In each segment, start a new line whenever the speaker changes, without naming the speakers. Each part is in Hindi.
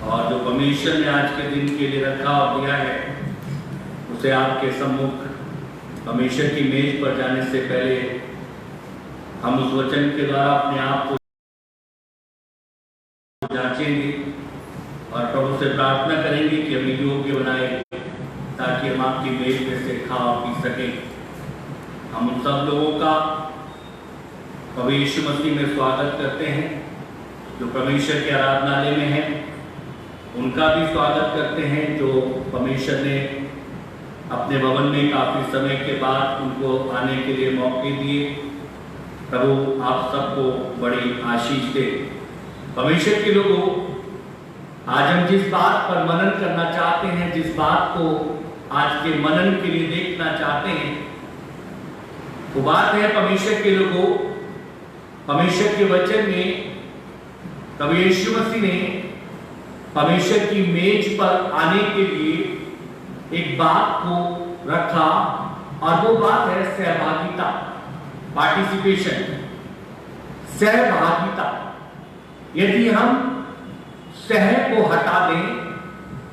और जो परमेश्वर ने आज के दिन के लिए रखा और दिया है उसे आपके सम्मुख परमेश्वर की मेज पर जाने से पहले हम उस वचन के द्वारा अपने आप को जांचेंगे और प्रभु से प्रार्थना करेंगे कि हमें योग्य बनाए ताकि हम आपकी मेज में से खा और पी सकें। हम उन सब लोगों का प्रभु यीशु मसीह में स्वागत करते हैं जो परमेश्वर के आराधनालय में हैं, उनका भी स्वागत करते हैं जो परमेश्वर ने अपने भवन में काफी समय के बाद उनको आने के लिए मौके दिए। प्रभु आप सबको बड़ी आशीष दे। परमेश्वर के लोगों, आज हम जिस बात पर मनन करना चाहते हैं, जिस बात को आज के मनन के लिए देखना चाहते हैं, वो बात है परमेश्वर के लोगों, परमेश्वर के वचन में प्रभु यीशु मसीह ने परमेश्वर की मेज पर आने के लिए एक बात को रखा और वो बात है सहभागिता, पार्टिसिपेशन, सहभागिता। यदि हम सह को हटा दें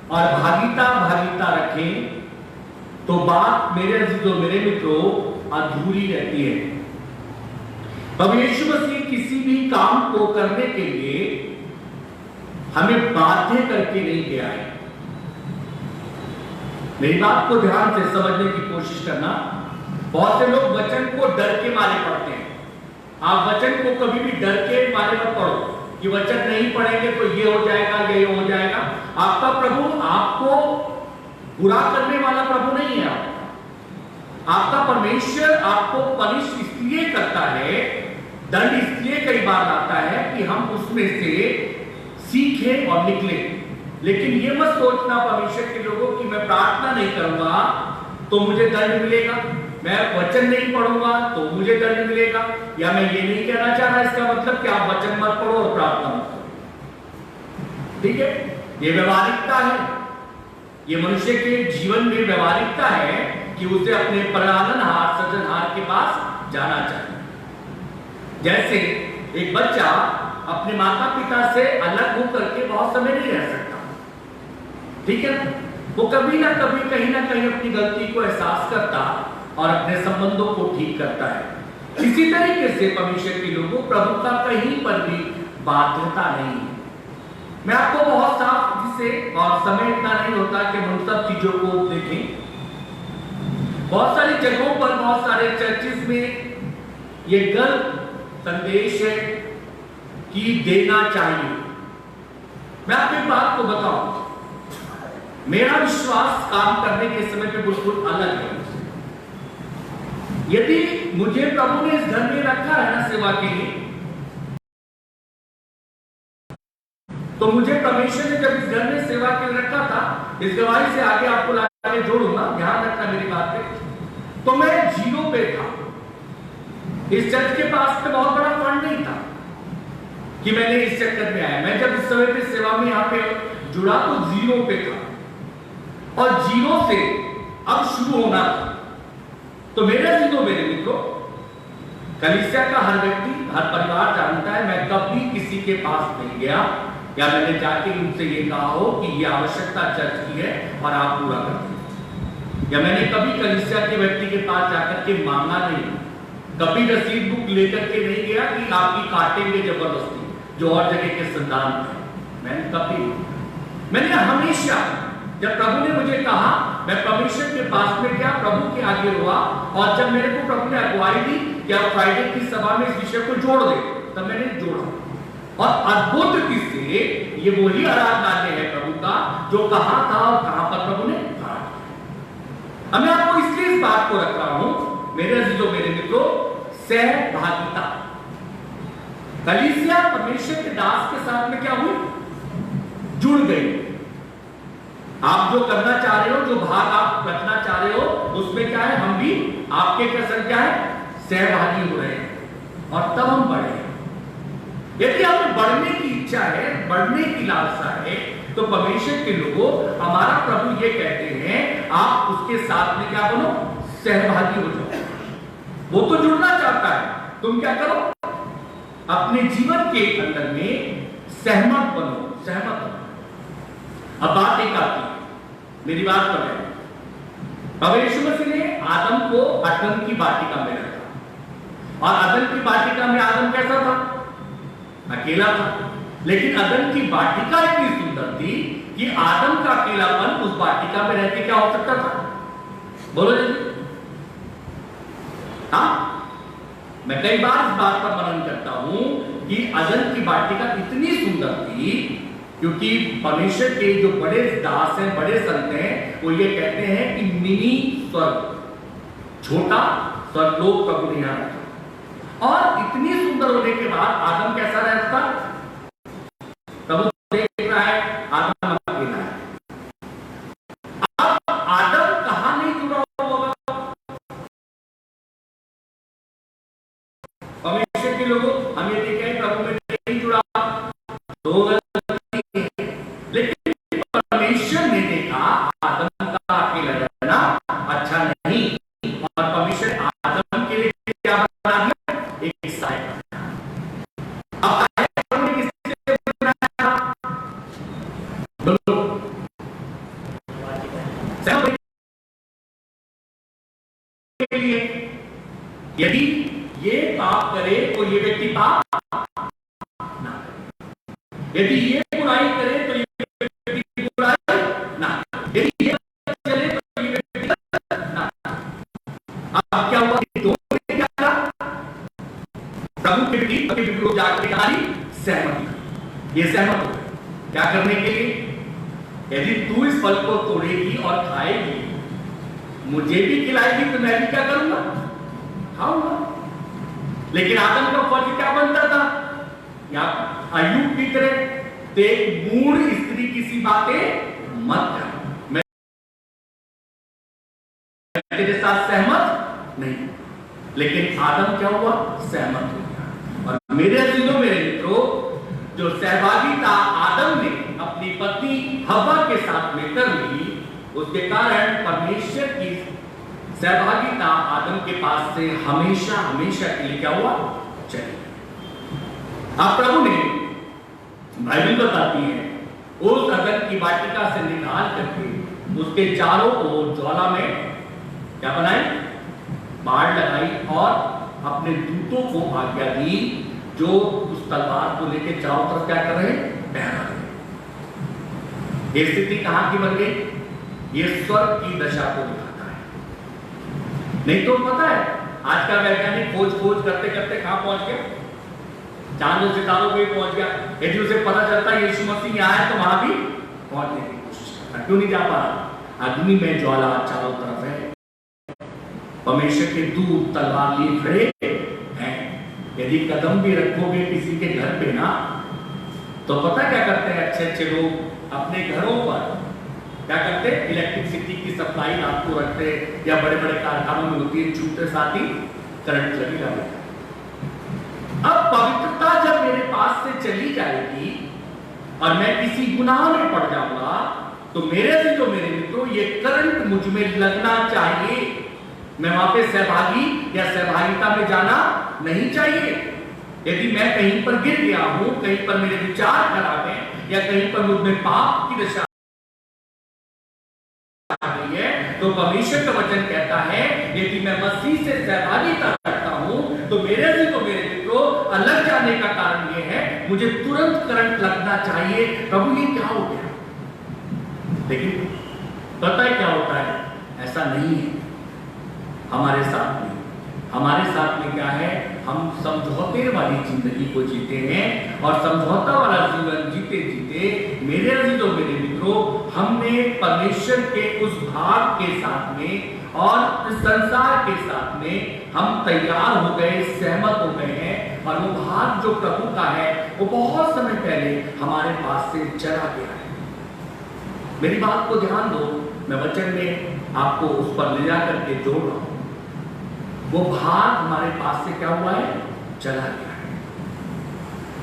और भागिता रखें तो बात मेरे अजीजों, मेरे मित्रों, अधूरी रहती है। प्रभु यीशु मसीह किसी भी काम को करने के लिए हमें बाध्य करके नहीं गया है। मेरी बात को ध्यान से समझने की कोशिश करना। बहुत से लोग वचन को डर के मारे पढ़ते हैं। आप वचन को कभी भी डर के मारे मत पढ़ो कि वचन नहीं पढ़ेंगे तो ये हो जाएगा, ये हो जाएगा। आपका प्रभु आपको बुरा करने वाला प्रभु नहीं है। आपका परमेश्वर आपको पनिश इसलिए करता है, दंड इसलिए कई बार आता है कि हम उसमें से सीखें और निकलें। लेकिन ये मत सोचना परमेश्वर के लोगों कि मैं प्रार्थना नहीं करूंगा तो मुझे दंड मिलेगा, मैं वचन नहीं पढ़ूंगा तो मुझे दंड मिलेगा। या मैं ये नहीं कहना चाह रहा इसका मतलब कि आप वचन मत पढ़ो और प्रार्थना मत करो। ठीक है, ये व्यवहारिकता है, ये मनुष्य के जीवन में व्यवहारिकता है कि उसे अपने पालनहार, सृजनहार के पास जाना चाहिए। जैसे एक बच्चा अपने माता पिता से अलग होकर के बहुत समय नहीं रह सकता, ठीक है, वो कभी ना कभी कहीं ना कहीं अपनी गलती को एहसास करता और अपने संबंधों को ठीक करता है। इसी तरीके से परमेश्वर के लोगों, प्रभु का कहीं पर भी बाध्यता नहीं है। मैं आपको बहुत साफ से, और समय इतना नहीं होता कि हम सब चीजों को देखें। बहुत सारी जगहों पर, बहुत सारे चर्चिस में ये गलत संदेश है कि देना चाहिए। मैं आपकी बात को बताऊं, मेरा विश्वास काम करने के समय पे बिल्कुल अलग है। यदि मुझे प्रभु ने इस घर में रखा है ना सेवा के लिए, तो मुझे परमेश्वर ने जब इस घर में सेवा के लिए रखा था, इस गवाही से आगे आपको लाके जोड़ूंगा, ध्यान रखना मेरी बात पे, तो मैं जीरो पे था। इस चर्च के पास में बहुत बड़ा फंड नहीं था कि मैंने इस चक्कर में आया। मैं जब इस समय पे सेवा में यहाँ पे जुड़ा तो जीरो पे था और जीरो से अब शुरू होना था। तो मेरे मित्रों, कलीसिया का हर व्यक्ति, हर परिवार जानता है मैं कभी किसी के पास नहीं गया या मैंने जाके उनसे ये कहा हो कि ये आवश्यकता चर्च की है और आप पूरा करते हैं, या मैंने कभी कलीसिया के व्यक्ति के पास जाकर के मांगा नहीं, कभी रसीद बुक लेकर के नहीं गया कि आपकी काटेंगे जबरदस्ती जो और जगह के सिद्धांत है। मैंने हमेशा, जब प्रभु ने मुझे कहा, मैं परमेश्वर के पास में गया, प्रभु के आगे हुआ, और जब मेरे को प्रभु ने अगुवाई दी कि आप फ्राइडे की सभा में इस विषय को जोड़ दे, तब मैंने जोड़ा। और अद्भुत रीति से ये वही आराधनालय है प्रभु का जो कहा था और कहां पर प्रभु ने कहा। अब मैं आपको इसलिए इस बात को रख रहा हूं मेरे अजीजों, मेरे मित्रों, सहभागिता। कलीसिया परमेश्वर के दास के साथ में क्या हुई? जुड़ गई। आप जो करना चाह रहे हो, जो भाग आप रखना चाह रहे हो, उसमें क्या है, हम भी आपके कसम क्या है, सहभागी हो रहे हैं और तब हम बढ़े। यदि हमें बढ़ने की इच्छा है, बढ़ने की लालसा है, तो परमेश्वर के लोगों, हमारा प्रभु ये कहते हैं आप उसके साथ में क्या बनो, सहभागी हो जाओ। वो तो जुड़ना चाहता है, तुम क्या करो, अपने जीवन के अंदर में सहमत बनो, सहमत बनो। अब बात एक आती है, मेरी बात पर है। प्रभु यीशु मसीह ने आदम को अदन की वाटिका में रखा, और अदन की वाटिका में आदम कैसा था? अकेला था। लेकिन अदन की वाटिका इतनी सुंदर थी कि आदम का अकेलापन उस वाटिका में रहकर क्या हो सकता था? बोलो जी। हाँ, मैं कई बार इस बात पर मनन करता हूं कि अदन की वाटिका इतनी सुंदर थी क्योंकि परमेश्वर के जो बड़े दास हैं, बड़े संत हैं, वो ये कहते हैं कि मिनी स्वर्ग, छोटा स्वर्गलोक प्रभु ने यहां रखा। और इतनी सुंदर होने के बाद आदम कैसा रहता? प्रभु देख रहा है आदम अकेला है। अब आदम कहां नहीं जुड़ा होगा? परमेश्वर के लोगों, हम ये देखें प्रभु में नहीं जुड़ा, तो लेकिन परमेश्वर ने देखा आदम का अकेला रहना अच्छा नहीं, और परमेश्वर आदम के लिए क्या बना दिया? एक सहायक। अब सहायक ने किससे बनाया? बोलो। के लिए यदि ये पाप करे तो ये व्यक्ति पाप ना करे, यदि ये बुराई करे तो ये व्यक्ति बुराई ना करे, यदि ये चले तो ये व्यक्ति ना। अब क्या हुआ? दोनों ने क्या? प्रभु के विरुद्ध जाकर हमारी सहमति, ये सहमत हो गए क्या करने के लिए? यदि तू इस फल को तोड़ेगी और खाएगी, मुझे भी खिलाएगी, तो मैं भी क्या करूंगा? खाऊंगा। लेकिन आदम का फर्ज क्या बनता था? या अय्यूब की तरह एक मूढ़ स्त्री की सी बातें मत कर, मैं तेरे साथ सहमत नहीं। लेकिन आदम क्या हुआ? सहमत हो गया। और मेरे अजीजों, मेरे मित्रों, जो सहभागिता आदम ने अपनी पत्नी हव्वा के साथ में कर ली, उसके कारण परमेश्वर की सहभागिता आदम के पास से हमेशा हमेशा के लिए क्या हुआ? चली। अब प्रभु ने, बाइबल बताती है, उस अदन की वाटिका से निकाल करके उसके चारों ओर ज्वाला में क्या बनाई? बाढ़ लगाई, और अपने दूतों को आज्ञा दी जो उस तलवार को लेकर चारों तरफ क्या कर रहे? टहरा रहे। ये स्थिति कहां की बन गई? ये स्वर्ग की दशा को दिखाता है। नहीं तो पता है आज का वैज्ञानिक खोज करते करते कहां पहुंच गया? चांद सितारों पे पहुंच गया। यदि उसे पता चलता है यीशु मसीह यहाँ है तो वहां भी पहुंचने की कोशिश करता, क्यों नहीं जा पा रहा? अग्नि में ज्वाला चारों तरफ है, परमेश्वर के दूत तलवार लिए खड़े हैं। यदि कदम भी रखोगे किसी के घर पे ना, तो पता क्या करते हैं अच्छे अच्छे लोग अपने घरों पर क्या करते? इलेक्ट्रिसिटी की सप्लाई रात को रखते, या बड़े बड़े कारखानों में होती है, छूटते साथ ही करंट लगी जाएगा। अब पवित्रता जब मेरे पास से चली जाएगी और मैं किसी गुनाह में पड़ जाऊंगा, तो मेरे से जो मेरे मित्रों, ये करंट मुझ में लगना चाहिए। मैं वहां पे सहभागी या सहभागिता में जाना नहीं चाहिए। यदि मैं कहीं पर गिर गया हूं, कहीं पर मेरे विचार खराब हैं, या कहीं पर मुझ में पाप की दशा आ गई है, तो परमेश्वर का वचन कहता है यदि मैं मसीह से सहभागिता रखता हूं, तो मेरे से तो मेरे मित्रों अलग जाने का कारण यह है, मुझे तुरंत करंट लगना चाहिए। प्रभु ये क्या हो गया? लेकिन पता है क्या होता है? ऐसा नहीं है हमारे साथ में। हमारे साथ में क्या है? हम समझौते वाली जिंदगी को जीते हैं, और समझौता वाला जीवन जीते जीते मेरे अजीजों, मेरे मित्रों, हमने परमेश्वर के उस भाग के साथ में और इस संसार के साथ में हम तैयार हो गए, सहमत हो गए हैं, और वो भाग जो प्रभु का है वो बहुत समय पहले हमारे पास से चला गया है। मेरी बात को ध्यान दो, मैं वचन में आपको उस पर ले जा करके जोड़ रहा हूं। वो भाग हमारे पास से क्या हुआ है? चला गया है।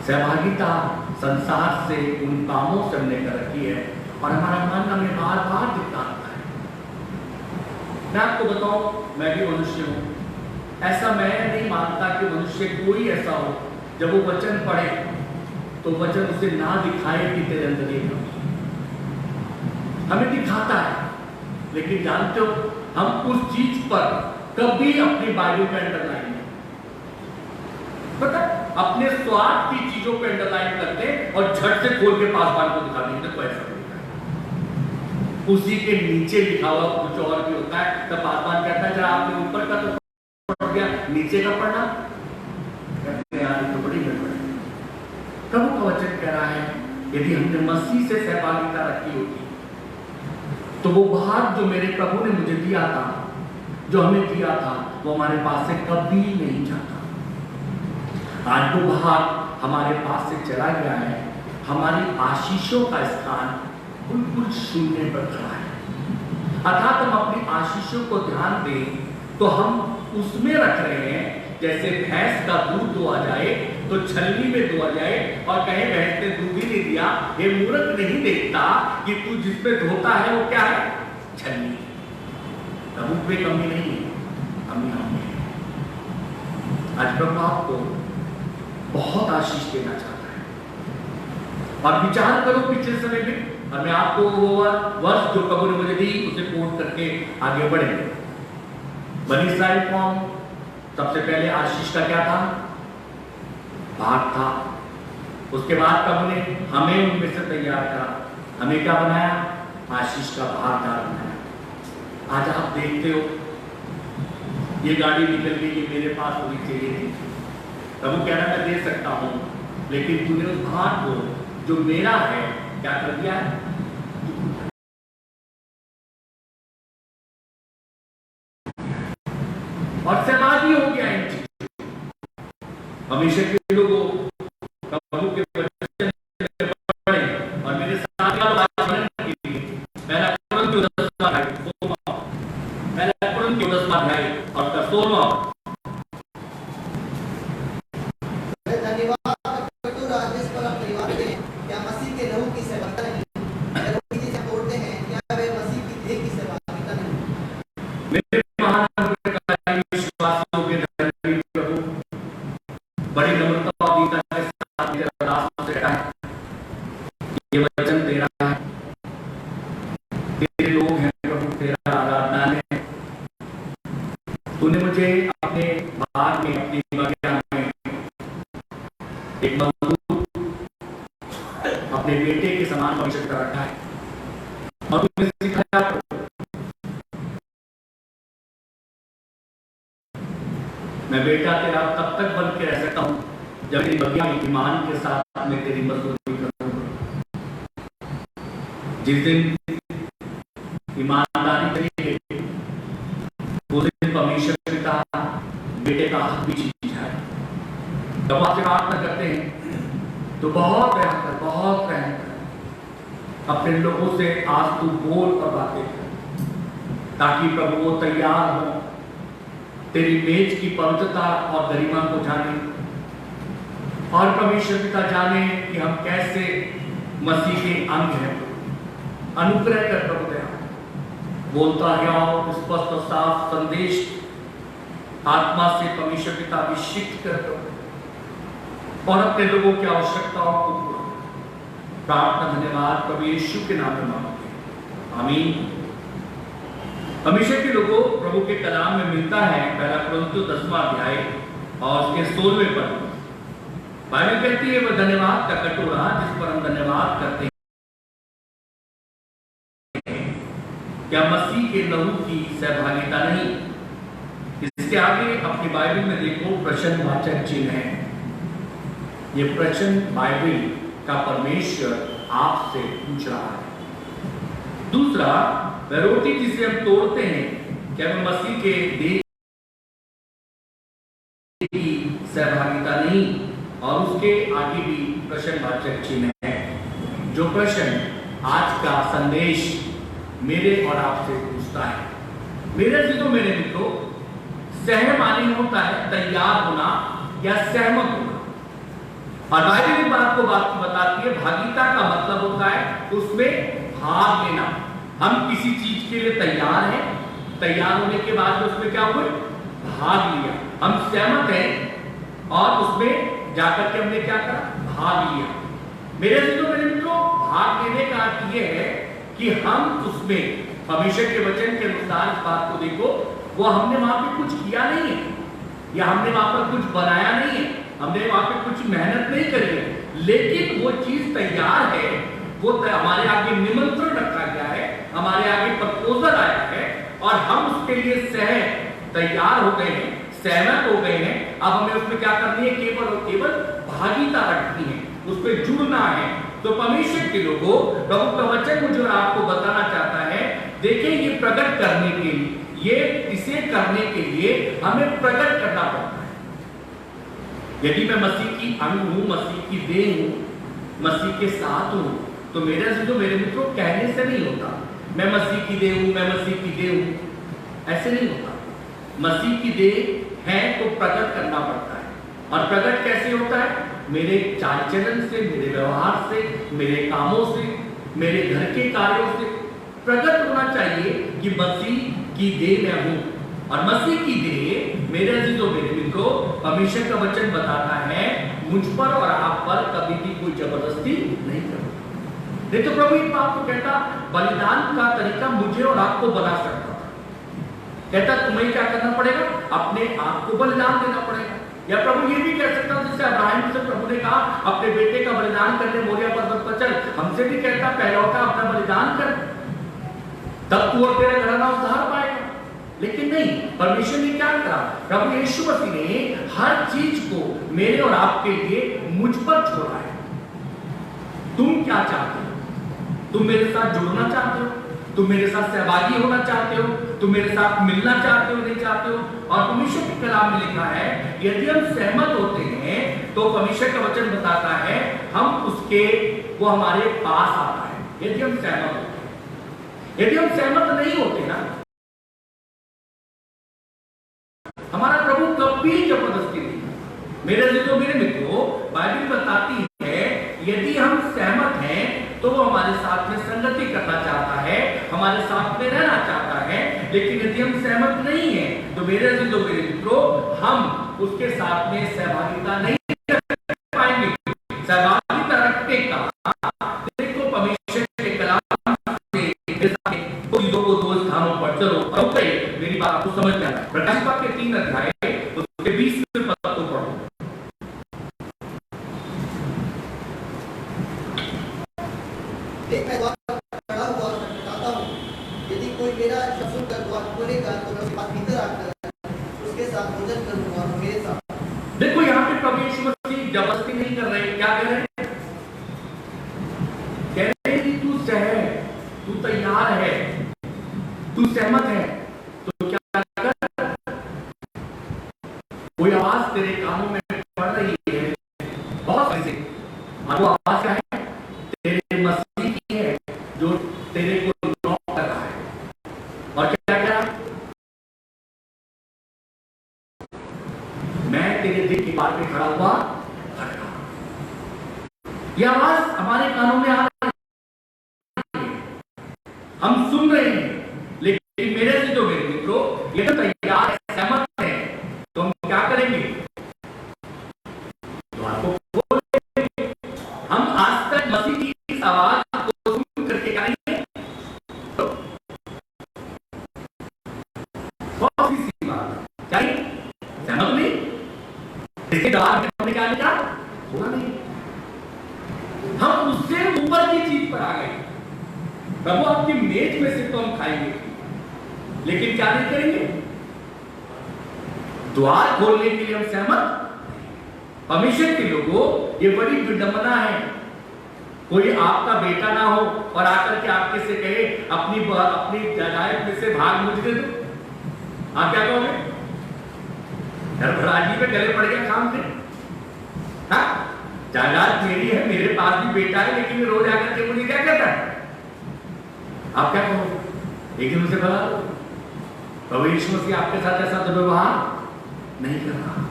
सहभागिता संसार से, उन कामों से हमने कर रखी है, और हमारा मन हमें बार बार दिखाता है। मैं आपको बताऊं, मैं भी मनुष्य हूं। ऐसा मैं नहीं मानता कि मनुष्य कोई ऐसा हो जब वो वचन पढ़े तो वचन उसे ना दिखाए कि तेरे अंदर ये कमी। हमें दिखाता है, लेकिन जानते हो हम उस चीज पर कभी अपनी बाइबल पे अंडरलाइन नहीं, पता अपने स्वार्थ की चीजों पे अंडरलाइन करते और झट से खोल के पासवान को दिखा देंगे तो ऐसा होता है। उसी के नीचे लिखा हुआ कुछ और भी होता है, तब पासवान कहता है जरा आपने ऊपर का तो पढ़ गया, नीचे का पढ़ना, कहते हैं यार तो बड़ी गड़बड़ है। प्रभु का वचन कह रहा है यदि हमने मसीह से सहभागिता रखी होती तो वो भाग जो मेरे प्रभु ने मुझे दिया था, जो हमें दिया था, वो हमारे पास से कभी नहीं जाता। आज वो भाग हमारे पास से चला गया है, हमारी आशीषों का स्थान बिल्कुल शून्य पर खड़ा है। अर्थात हम अपनी आशीषों को ध्यान दें तो हम उसमें रख रहे हैं जैसे भैंस का दूध दुआ जाए तो छलनी में दुआ जाए और कहे भैंस ने दूध ही नहीं दिया, ये मूर्ख नहीं देखता कि तू जिसपे धोता है वो क्या है, छलनी। प्रभु पे कमी नहीं है, कमी हम में है। आज प्रभु आपको बहुत आशीष देना चाहता है और विचार करो पिछले समय में, और मैं आपको वो वर्ष जो प्रभु ने मुझे दी उसे कोट करके आगे बढ़ेंगे। बनी इस्राएल कौम, सबसे पहले आशीष का क्या था, भाग था। उसके बाद प्रभु ने हमें उनमें से तैयार करा, हमें क्या बनाया, आशीष का भागदार बनाया। आज आप देखते हो ये गाड़ी निकल गई, ये मेरे पास होनी चाहिए थी, प्रभु कह रहा मैं दे सकता हूं, लेकिन तूने उस भाग को जो मेरा है क्या कर दिया है, और सहभागी हो गया इन चीजों। हमेशा के लोगों प्रभु के वचन पढ़े और मेरे साथ पहला कुरिन्थियों 10 अध्याय और 16 अपने बेटे के समान पवित्र कर रखा है और तुम्हें सिखाया मैं बेटा तेरा तब तक बन के रह सकता हूं जब तेरी बगिया ईमान के साथ में तेरी मजदूरी करूंगा। जिस दिन ईमानदारी करेंगे उस दिन परमेश्वर पिता बेटे का हक भी जीत जाए। जब आपसे प्रार्थना करते हैं तो बहुत रहम कर अपने लोगों से आज तू बोल और बातें कर, ताकि प्रभु वो तैयार हो तेरी मेज की पवित्रता और गरिमा को जाने और परमेश्वर पिता जाने कि हम कैसे मसीह के अंग हैं। अनुग्रह कर प्रभु दया बोलता है और स्पष्ट और साफ संदेश आत्मा से परमेश्वर पिता अभिषेक कर और अपने लोगों की आवश्यकताओं को पूरा। प्रार्थना धन्यवाद प्रभु यीशु के नाम में मांगते हैं, आमीन। हमेशा के लोगों प्रभु के कलाम में मिलता है पहला कुरिन्थियों 10 अध्याय और उसके 16वें पद। बाइबल कहती है वह धन्यवाद का कटोरा जिस पर हम धन्यवाद करते हैं क्या मसीह के लहू की सहभागिता नहीं। इसके आगे अपनी बाइबल में देखो प्रश्नवाचक चिन्ह है। ये प्रश्न बाइबल का परमेश्वर आपसे पूछ रहा है। दूसरा, वह रोटी जिसे हम तोड़ते हैं क्या वह मसीह के देह की सहभागिता नहीं। और उसके आगे भी प्रश्नवाचक चिन्ह है। जो प्रश्न आज का संदेश मेरे और आपसे पूछता है। मेरे चीजों मेरे मित्रों, सहमानी होता है तैयार होना या सहमत होना। और बाइबल इस बात को बताती है भागिता का मतलब होता है उसमें भाग लेना। हम किसी चीज के लिए तैयार हैं, तैयार होने के बाद उसमें क्या हुआ, भाग लिया। हम सहमत हैं और उसमें जाकर के हमने क्या करा, भाग लिया। मेरे मित्रों, भाग लेने का अर्थ यह है कि हम उसमें परमेश्वर के वचन के अनुसार इस बात को देखो, वो हमने वहां पे कुछ किया नहीं है, या हमने वहां पर कुछ बनाया नहीं है, हमने वहां पे कुछ मेहनत नहीं करी है, लेकिन वो चीज तैयार है, वो हमारे आगे निमंत्रण रखा गया है, हमारे आगे प्रपोजल आया है और हम उसके लिए तैयार हो गए हैं, सहमत हो गए हैं। अब हमें उसमें क्या करनी है? केवल और केवल भागीदारी रखनी है, उस पर जुड़ना है। तो परमेश्वर के लोगों, प्रभु का वचन मुझे और आपको बताना चाहता है, देखिए ये प्रकट करने के लिए, ये इसे करने के लिए हमें प्रकट करना पड़ता है। यदि मैं मसीह की अंग हूं, मसीह की देह हूं, मसीह के साथ हूं, तो मेरा जो मेरे मित्रों कहने से नहीं होता मैं मसीह की देह हूं, मैं मसीह की देह हूं, ऐसे नहीं होता। मसीह की देह है तो प्रकट करना पड़ता है। और प्रकट कैसे होता है? मेरे चाल चलन से, मेरे व्यवहार से, मेरे कामों से, मेरे घर के कार्यों से प्रकट होना चाहिए कि मसीह की देह मैं हूं। और मसीह की देह, मेरे अजीजों, मेरे मित्रों, परमेश्वर का वचन बताता है मुझ पर और आप पर कभी भी कोई जबरदस्ती नहीं करता। नहीं तो प्रभु इस बात को कहता, बलिदान का तरीका मुझे और आपको बना सकता था। कहता तुम्हें क्या करना पड़ेगा? अपने आप को बलिदान देना पड़ेगा। या प्रभु ये भी कह सकता, जैसे अब्राहम से प्रभु ने कहा अपने बेटे का बलिदान करने मोरिया पर्वत पर चल, हमसे भी कहता पहलौठा अपना बलिदान कर, तब तू और तेरा घराना उद्धार पाएगा। लेकिन नहीं, परमेश्वर ने क्या करा? प्रभु यीशु मसीह ने हर चीज को मेरे और आपके लिए मुझ पर छोड़ा है। तुम क्या चाहते हो? तुम मेरे साथ जुड़ना चाहते हो? तुम मेरे साथ सहभागी होना चाहते हो? तुम मेरे साथ मिलना चाहते हो, नहीं चाहते हो? और परमेश्वर के कलाम में लिखा है, यदि हम सहमत होते हैं तो परमेश्वर का वचन बताता है हम उसके, वो हमारे पास आता है। यदि हम सहमत होते हैं, यदि हम सहमत नहीं होते ना, हमारा प्रभु कभी जबरदस्ती नहीं। मेरे जो मेरे मित्रों, बाइबल बताती है यदि हम सहमत हैं तो वो हमारे साथ में संगति करना चाहता है, हमारे साथ में रहना चाहता है। लेकिन यदि हम सहमत नहीं हैं तो मेरे जो मेरे मित्रों, हम उसके साथ में सहभागिता नहीं कर पाएंगे। सहभागिता रखने का देखो परमेश्वर के कलाम से चीजों को दो स्थानों पर चलो, और मेरी बात आपको समझ में आ रहा है। प्रकाशित के 3 अध्याय उसके 20 पद को पढ़ो।
मैं द्वार खड़ा हुआ बताता हूँ, यदि कोई मेरा शब्द सुनकर द्वार खोलेगा तो मैं उसके पास भीतर आकर उसके साथ भोजन करूंगा और मेरे साथ।
देखो यहाँ पे प्रभु यीशु मसीह जबरदस्ती नहीं कर रहे। क्या कह रहे हैं? कह रहे हैं कि तू सह, तू तैयार है, तू सहमत है तो क्या कर? कोई आवाज तेरे कानों में पड़ रही है बहुत ऐसे, और वो आवाज क्या है? तेरे मसीह की है जो तेरे को नॉक कर रहा है। और क्या कह रहा? मैं तेरे दिल की बात पे खड़ा हुआ खड़ा। यह आवाज हमारे कानों में आ रही है, हम सुन रहे हैं। लेकिन मेरे से जो मेरे मित्रों, ये तो तैयार है, सहमत है, तो हम क्या करेंगे? द्वार को खोलेंगे। हम आज तक मसीह की इस आवाज को सुन करके क्या नहीं है? बहुत सी बात क्या है? सहमत नहीं। देखिए द्वार में हमने क्या लिखा? हुआ नहीं। हम उससे ऊपर की चीज पर आ गए। प्रभु आपकी मेज में से तो हम खाएंगे, लेकिन क्या नहीं करेंगे? द्वार खोलने के लिए हम सहमत। परमेश्वर के लोगों, ये बड़ी विडंबना है। कोई आपका बेटा ना हो और आकर के आपके से कहे अपनी जायदाद में से भाग मुझे दे दो, आप क्या कहोगे? धर्मराजी पे गले पड़ गया काम से। हाँ, जायदाद मेरी है, मेरे पास भी बेटा है, लेकिन रोज आकर के मुझे क्या कहता है? आप क्या कहोगे? लेकिन उसे बता दो, प्रभु यीशु मसीह आपके साथ ऐसा दुर्व्यवहार नहीं कर रहा।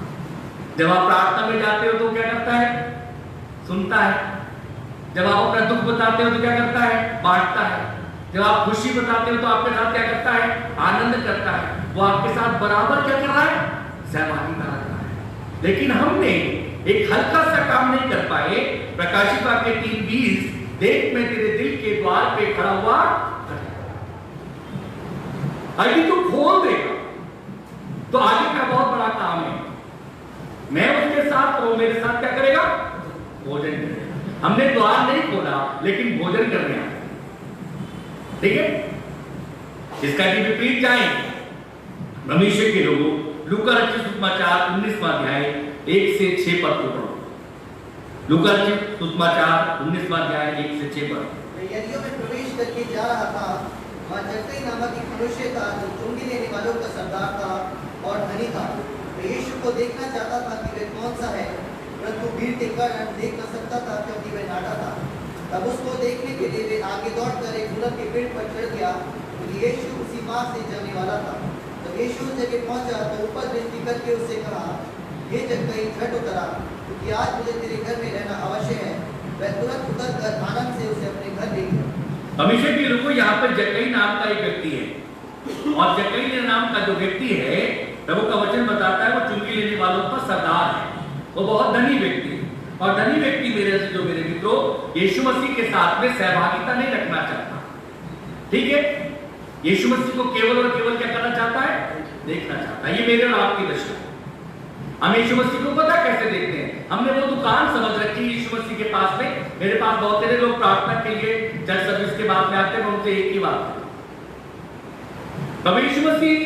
जब आप प्रार्थना में जाते हो तो क्या करता है? सुनता है। जब आप अपना दुख बताते हो तो क्या करता है? बांटता है। जब आप खुशी बताते हो तो आपके साथ क्या करता है? आनंद करता है। वो आपके साथ बराबर क्या कर रहा है? सहभागिता रख रहा है। लेकिन हमने एक हल्का सा काम नहीं कर पाए। प्रकाशित वाक्य 3:20, देख मैं तेरे दिल के द्वार पे खड़ा हुआ, अभी तो खोल देगा तो आगे का बहुत बड़ा काम है। मैं उसके साथ तो मेरे साथ क्या करेगा? भोजन करेगा। हमने द्वार नहीं खोला लेकिन भोजन करने आए, ठीक है। इसका भी विपरीत जाए भविष्य के लोगों, लूका रचित सुसमाचार 19वां अध्याय 1 से 6 पद को पढ़ो। लूका रचित सुसमाचार 19वां अध्याय 1 से 6 पद।
यरीहो में प्रवेश करके जा रहा था, वहाँ जक्कई नामक एक मनुष्य था जो चुंगी लेने वालों का सरदार था और धनी था। तो यीशु को देखना चाहता था कि वह कौन सा है, परंतु भीड़ के कारण देख न सकता था क्योंकि वह नाटा था। तब उसको देखने के लिए वे आगे दौड़कर एक गुलर के पेड़ पर चढ़ गया, क्योंकि यीशु उसी मार्ग से जाने वाला था। जब यीशु उस जगह पहुंचा तो ऊपर दृष्टि करके उससे कहा, हे जक्कई, झट उतर आ, क्योंकि आज मुझे तेरे घर में रहना अवश्य है। वह तुरंत उतरकर आनंद से उसे अपने घर ले गया।
हमेशा के लोगों, यहाँ पर जक्कई नाम का एक व्यक्ति है, और जक्कई नाम का जो व्यक्ति है, प्रभु का वचन बताता है वो चुंगी लेने वालों का सरदार है। वो बहुत धनी व्यक्ति है, और धनी व्यक्ति मेरे मित्रों यीशु मसीह के साथ में सहभागिता नहीं रखना चाहता, ठीक है। यीशु मसीह को केवल और केवल क्या करना चाहता है? देखना चाहता है। ये मेरे और आपकी दशा। हम यीशु मसीह को पता कैसे देखते हैं? हमने वो दुकान समझ रखी यीशु मसीह के पास में। मेरे पास बहुत सारे लोग प्रार्थना के लिए चर्च सर्विस के बाद में आते हैं, उनसे एक ही बात, प्रभु यीशु मसीह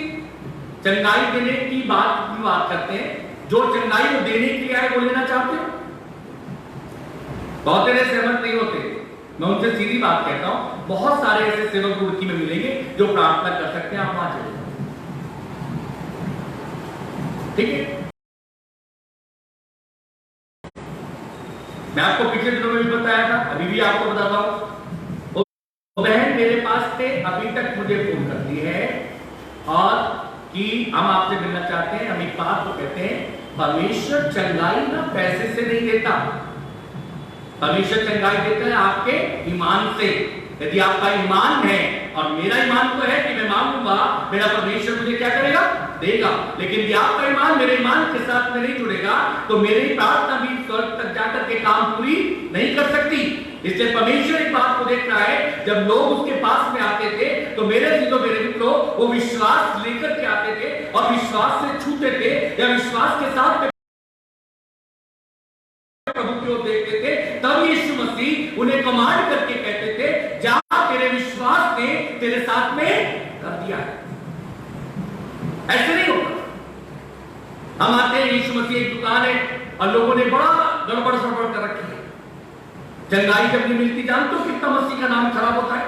चंगाई देने की बात करते हैं। जो चंगाई वो देने के लिए आए वो लेना चाहते हैं। बहुत सारे सहमत नहीं होते। मैं उनसे सीधी बात कहता हूं, बहुत सारे ऐसे सेवक रुड़की में मिलेंगे जो प्रार्थना कर सकते हैं, आप वहां चले, ठीक है। मैं आपको पिछले दिनों में भी बताया था, अभी भी आपको बताता हूं। बहन मेरे पास से अभी तक मुझे फोन करती है और कि हम आपसे मिलना चाहते हैं। हम एक बात को कहते हैं, परमेश्वर चंगाई ना पैसे से नहीं देता, परमेश्वर चंगाई देता है आपके ईमान से। यदि आपका ईमान है, और मेरा ईमान तो है कि मैं मांगूंगा, मेरा परमेश्वर मुझे क्या करेगा? देगा। लेकिन यदि आपका ईमान मेरे ईमान के साथ में नहीं जुड़ेगा तो मेरी प्रार्थना भी स्वर्ग तक जाकर के काम पूरी नहीं कर सकती। इसलिए परमेश्वर एक बात को देख रहा है, जब लोग उसके पास में आते थे तो मेरे मित्रों वो विश्वास लेकर के आते थे और विश्वास से छूते थे, या विश्वास के साथ प्रभु की ओर देखते थे। तब यीशु मसीह उन्हें कमांड करके कहते थे, जा, तेरे विश्वास ने तेरे साथ में कर दिया है। ऐसे नहीं होगा। हम आते हैं, यीशु मसीह एक दुकान है और लोगों ने बड़ा गड़बड़ सड़बड़ कर रखी है। चंगाई जब नहीं मिलती, जानते हो कितना मसीह का नाम खराब होता है।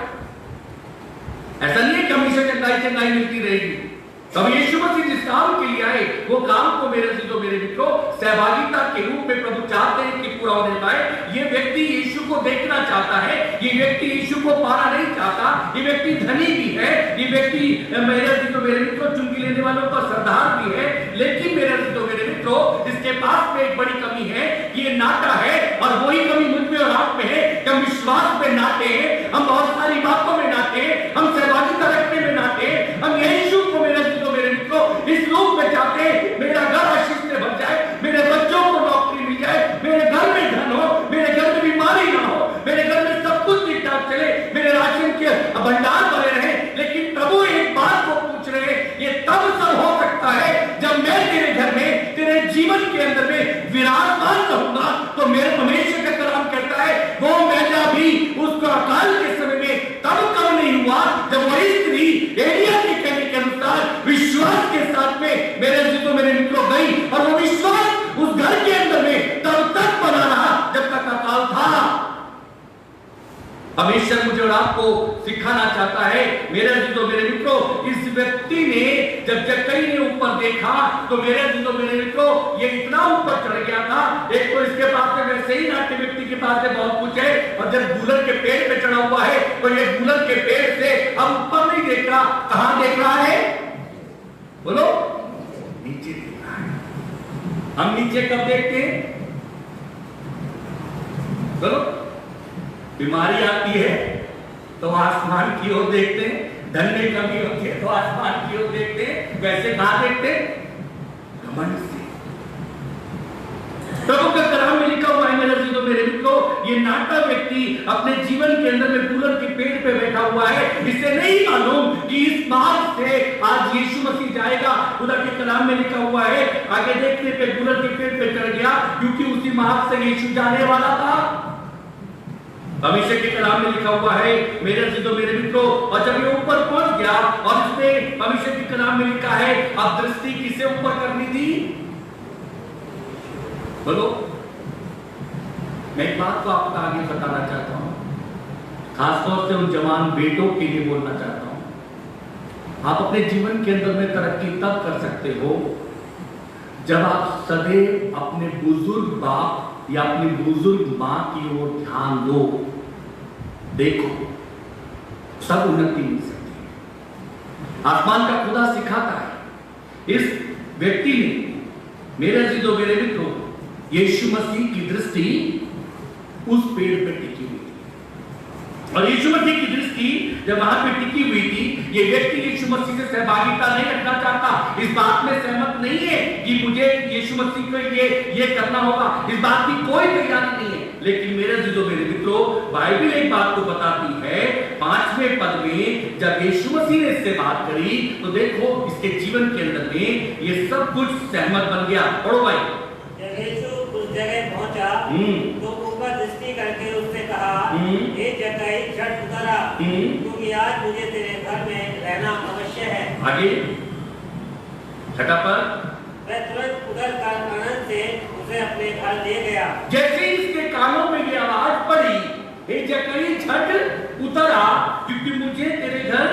ऐसा नहीं है कि हमेशा चंगाई मिलती रहेगी। तब यीशु मसीह जिस काम के लिए आए वो काम को मेरे मित्रों सहभागिता के रूप में प्रभु चाहते हैं कि पूरा होने पाए। ये व्यक्ति यीशु को देखना चाहता है, ये व्यक्ति यीशु को पाना नहीं चाहता। ये व्यक्ति धनी भी है, ये व्यक्ति मेरे मित्रों चुंगी लेने वालों का सरदार भी है। लेकिन मेरे मित्रों इसके पास में एक बड़ी कमी है, ये नाटा है। और वही कमी मुझ में और आप में है कि हम विश्वास में नाटे हैं, हम बहुत सारी बातों में नाटे हैं, हम सहभागिता रखने में नाटे हैं। हम यीशु को मेरे मित्रों इस रूप में चाहते हैं, मेरा घर आशीष से भर जाए, मेरे बच्चों को नौकरी मिल जाए, मेरे घर में धन हो, मेरे घर में बीमारी ना हो, मेरे घर में सब कुछ ठीक ठाक चले, मेरे राशन के भंडार भरे रहे। लेकिन प्रभु एक बात को पूछ रहे हैं, ये तब सब हो सकता है जब मैं तेरे घर में, तेरे जीवन के अंदर में विराजमान रहूंगा। तो मेरे परमेश्वर का कलाम कहता है, वो मैदा भी उसको अकाल के समय में तब कम नहीं हुआ जब वही स्त्री एलिया के कहने के अनुसार विश्वास के साथ में मेरे मित्रों गई, और वो विश्वास उस घर के अंदर में तब तक बना रहा जब तक अकाल था। परमेश्वर मुझे और आपको सिखाना चाहता है, मेरे मित्रों इस व्यक्ति ने जब जक्कई ने ऊपर देखा तो मेरे मित्रों ये इतना ऊपर चढ़ गया था। एक तो इसके पास में वैसे ही नाट्य व्यक्ति के पास में बहुत कुछ है, और जब गूलर के पेड़ पे चढ़ा हुआ है तो ये गूलर के पेड़ से अब ऊपर नहीं देख रहा, कहां देख रहा है? बोलो, नीचे देख रहा है। हम नीचे कब देखते हैं? बोलो, बीमारी आती है तो आसमान की ओर देखते हैं, धन में कमी होती है तो आसमान की ओर देखते हैं। वैसे कहां देखते हैं? घमंड से। प्रभु का कलाम में लिखा हुआ है मेरे मित्रों, ये नाटा व्यक्ति अपने जीवन के अंदर में गूलर के पेड़ मार्ग से आज यीशु मसीह जाएगा। खुदा के कलाम में लिखा हुआ है, आगे देखने पे गुलर के पेड़ पे चढ़ गया क्योंकि उसी मार्ग से यीशु जाने वाला था। भविष्य के कलाम में लिखा हुआ है मेरे अजीजों मेरे मित्रों, और जब ये ऊपर पहुंच गया और इसने भविष्य के कलाम में लिखा है अब दृष्टि किसे ऊपर करनी थी? बोलो। मैं एक बात को आपको आगे बताना चाहता हूं, खासतौर से उन जवान बेटों के लिए बोलना चाहता हूं। आप अपने जीवन के अंदर में तरक्की तब कर सकते हो जब आप सदैव अपने बुजुर्ग बाप या अपनी बुजुर्ग मां की ओर ध्यान दो। देखो, सब उन्नति मिल सकती है। आसमान का खुदा सिखाता है। इस व्यक्ति ने, मेरे अजीजों मेरे मित्रों, यीशु मसीह की दृष्टि उस पेड़ पर टिकी हुई थी, और यीशु मसीह की दृष्टि जब वहां पे टिकी हुई थी, ये व्यक्ति यीशु मसीह से सहभागिता नहीं रखना चाहता, इस बात में सहमत नहीं है कि मुझे यीशु मसीह को ये करना होगा, इस बात की कोई तैयारी नहीं है। लेकिन मेरे अजीजों मेरे मित्रों, बाइबल एक बात को बताती है, 5वें पद में जब यीशु मसीह ने इससे बात करी तो देखो इसके जीवन के अंदर में ये सब कुछ सहमत बन गया। पढ़ो भाई।
जब यीशु उस जगह पहुंचा तो ऊपर दृष्टि करके उससे कहा, हे जक्कई, झट उतर आ, क्योंकि आज मुझे तेरे घर में रहना अवश्य है।
आगे छठा पद,
वह तुरंत उतर कर आनंद से उसे अपने घर ले गया।
जैसे इसके कानों में ये आवाज पड़ी, हे जक्कई झट उतर आ, क्योंकि मुझे तेरे घर,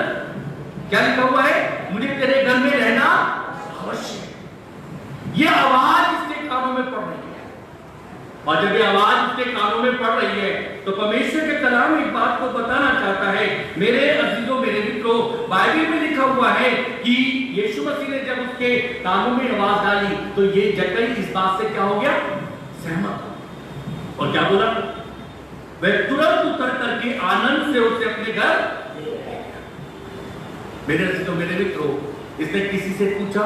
क्या लिखा हुआ है, मुझे तेरे घर में रहना अवश्य है। ये आवाज इसके कानों में पड़ रही है, और जब ये आवाज इसके कानों में पड़ रही है तो परमेश्वर के कलाम एक बात को बताना चाहता है। मेरे अजीजों मेरे मित्रों, बाइबल में लिखा हुआ है कि यीशु मसीह ने जब उसके कानों में आवाज डाली तो ये जक्कई इस बात से क्या हो गया, सहमत। और क्या बोला, वह तुरंत उतर करके आनंद से उसे अपने घर। मेरे अजीजों मेरे मित्रों, इसने किसी से पूछा,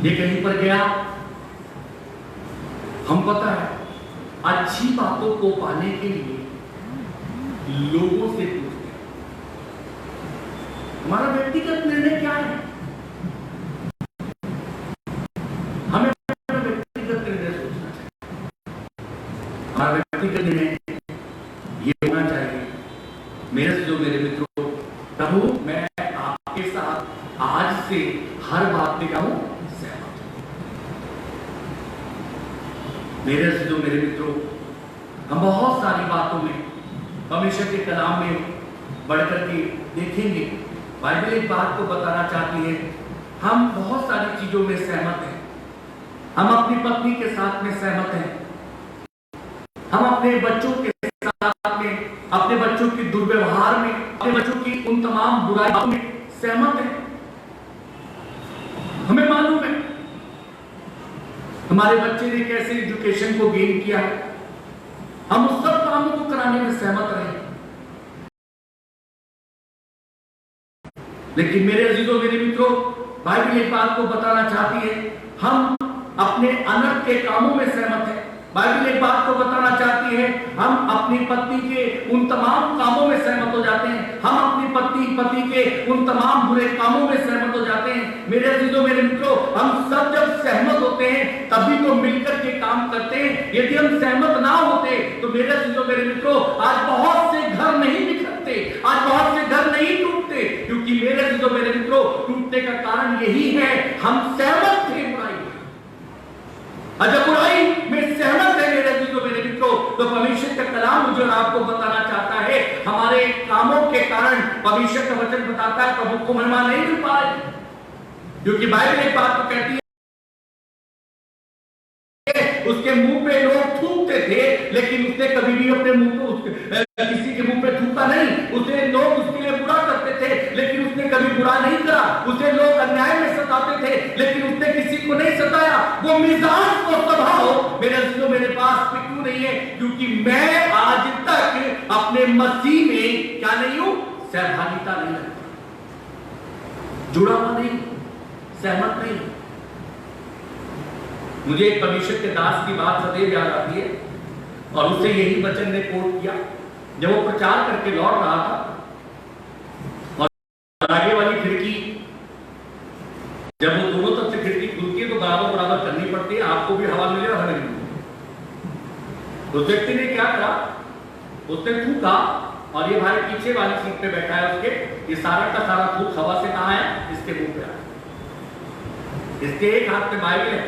ये कहीं पर गया, हम पता है अच्छी बातों को पाने के लिए लोगों से पूछते हैं, हमारा व्यक्तिगत निर्णय क्या है, हमें व्यक्तिगत निर्णय सोचना चाहिए। हमारा व्यक्तिगत निर्णय ये होना चाहिए, मेरे से जो मेरे मित्रों, प्रभु मैं आपके साथ आज से हर बात पे क्या हूं, मेरे से जो मेरे मित्रों, हम बहुत सारी बातों में परमेश्वर के कलाम में बढ़कर के देखेंगे। बाइबल एक बात को बताना चाहती है, हम बहुत सारी चीजों में सहमत हैं। हम अपनी पत्नी के साथ में सहमत हैं, हम अपने बच्चों के साथ में, अपने बच्चों की दुर्व्यवहार में, अपने बच्चों की उन तमाम बुराइयों में सहमत हैं। हमें मालूम है हमारे बच्चे ने कैसे एजुकेशन को गेन किया है, हम उस सब कामों को कराने में सहमत रहे। लेकिन मेरे अजीजों मेरे मित्रों, बाइबल एक बात को बताना चाहती है, हम अपने अनर्थ के कामों में सहमत हैं। बाइबल एक बात को बताना चाहती है, हम अपनी पत्नी के उन तमाम कामों में सहमत हो जाते हैं, हम अपनी पति के उन तमाम बुरे कामों में सहमत हो जाते हैं। मेरे अजीजों मेरे मित्रों, हम सब जब सहमत होते हैं तभी तो मिलकर के काम करते हैं। यदि हम सहमत ना होते तो मेरे अजीजों मेरे मित्रों, आज बहुत से घर नहीं बिखरते, आज बहुत से घर नहीं टूटते, क्योंकि मेरे अजीजों मेरे मित्रों, टूटने का कारण यही है, हम सहमत थे बुराई। जब बुराई में सहमत है मेरे अजीजों मेरे मित्रों, तो परमेश्वर का कलाम मुझे और आपको बताना चाहता है, हमारे कामों के कारण परमेश्वर का वचन बताता है प्रभु को महिमा नहीं मिल पा रही, क्योंकि बाइबल एक बात को कहती है, उसके मुंह पे लोग थूकते थे, लेकिन उसने कभी भी अपने मुंह को किसी के मुंह पे थूका नहीं। उसे लोग उसके लिए बुरा करते थे, लेकिन उसने कभी बुरा नहीं करा। उसे लोग अन्याय में सताते थे, लेकिन उसने किसी को नहीं सताया। वो मिजाज को स्वभाव मेरे अजीजों मेरे पास क्यों नहीं है, क्योंकि मैं आज तक अपने मसीह में क्या नहीं हूं, सहभागिता नहीं रखता, जुड़ा हुआ नहीं, सहमत नहीं। मुझे एक परमेश्वर के दास की बात सदैव याद आती है, और उसे यही वचन ने कोट किया जब वो प्रचार करके लौट रहा था। जब वो दोनों तरफ से खिड़की खुलती है तो बराबर बराबर करनी पड़ती है, आपको भी हवा मिले और हमें भी मिले। उस व्यक्ति ने क्या करा, उसने थूका और ये भाई पीछे वाली सीट पे बैठा है उसके, ये सारा का सारा थूक हवा से कहाँ आया, इसके मुंह पे आया। इसके एक हाथ में बाइबल है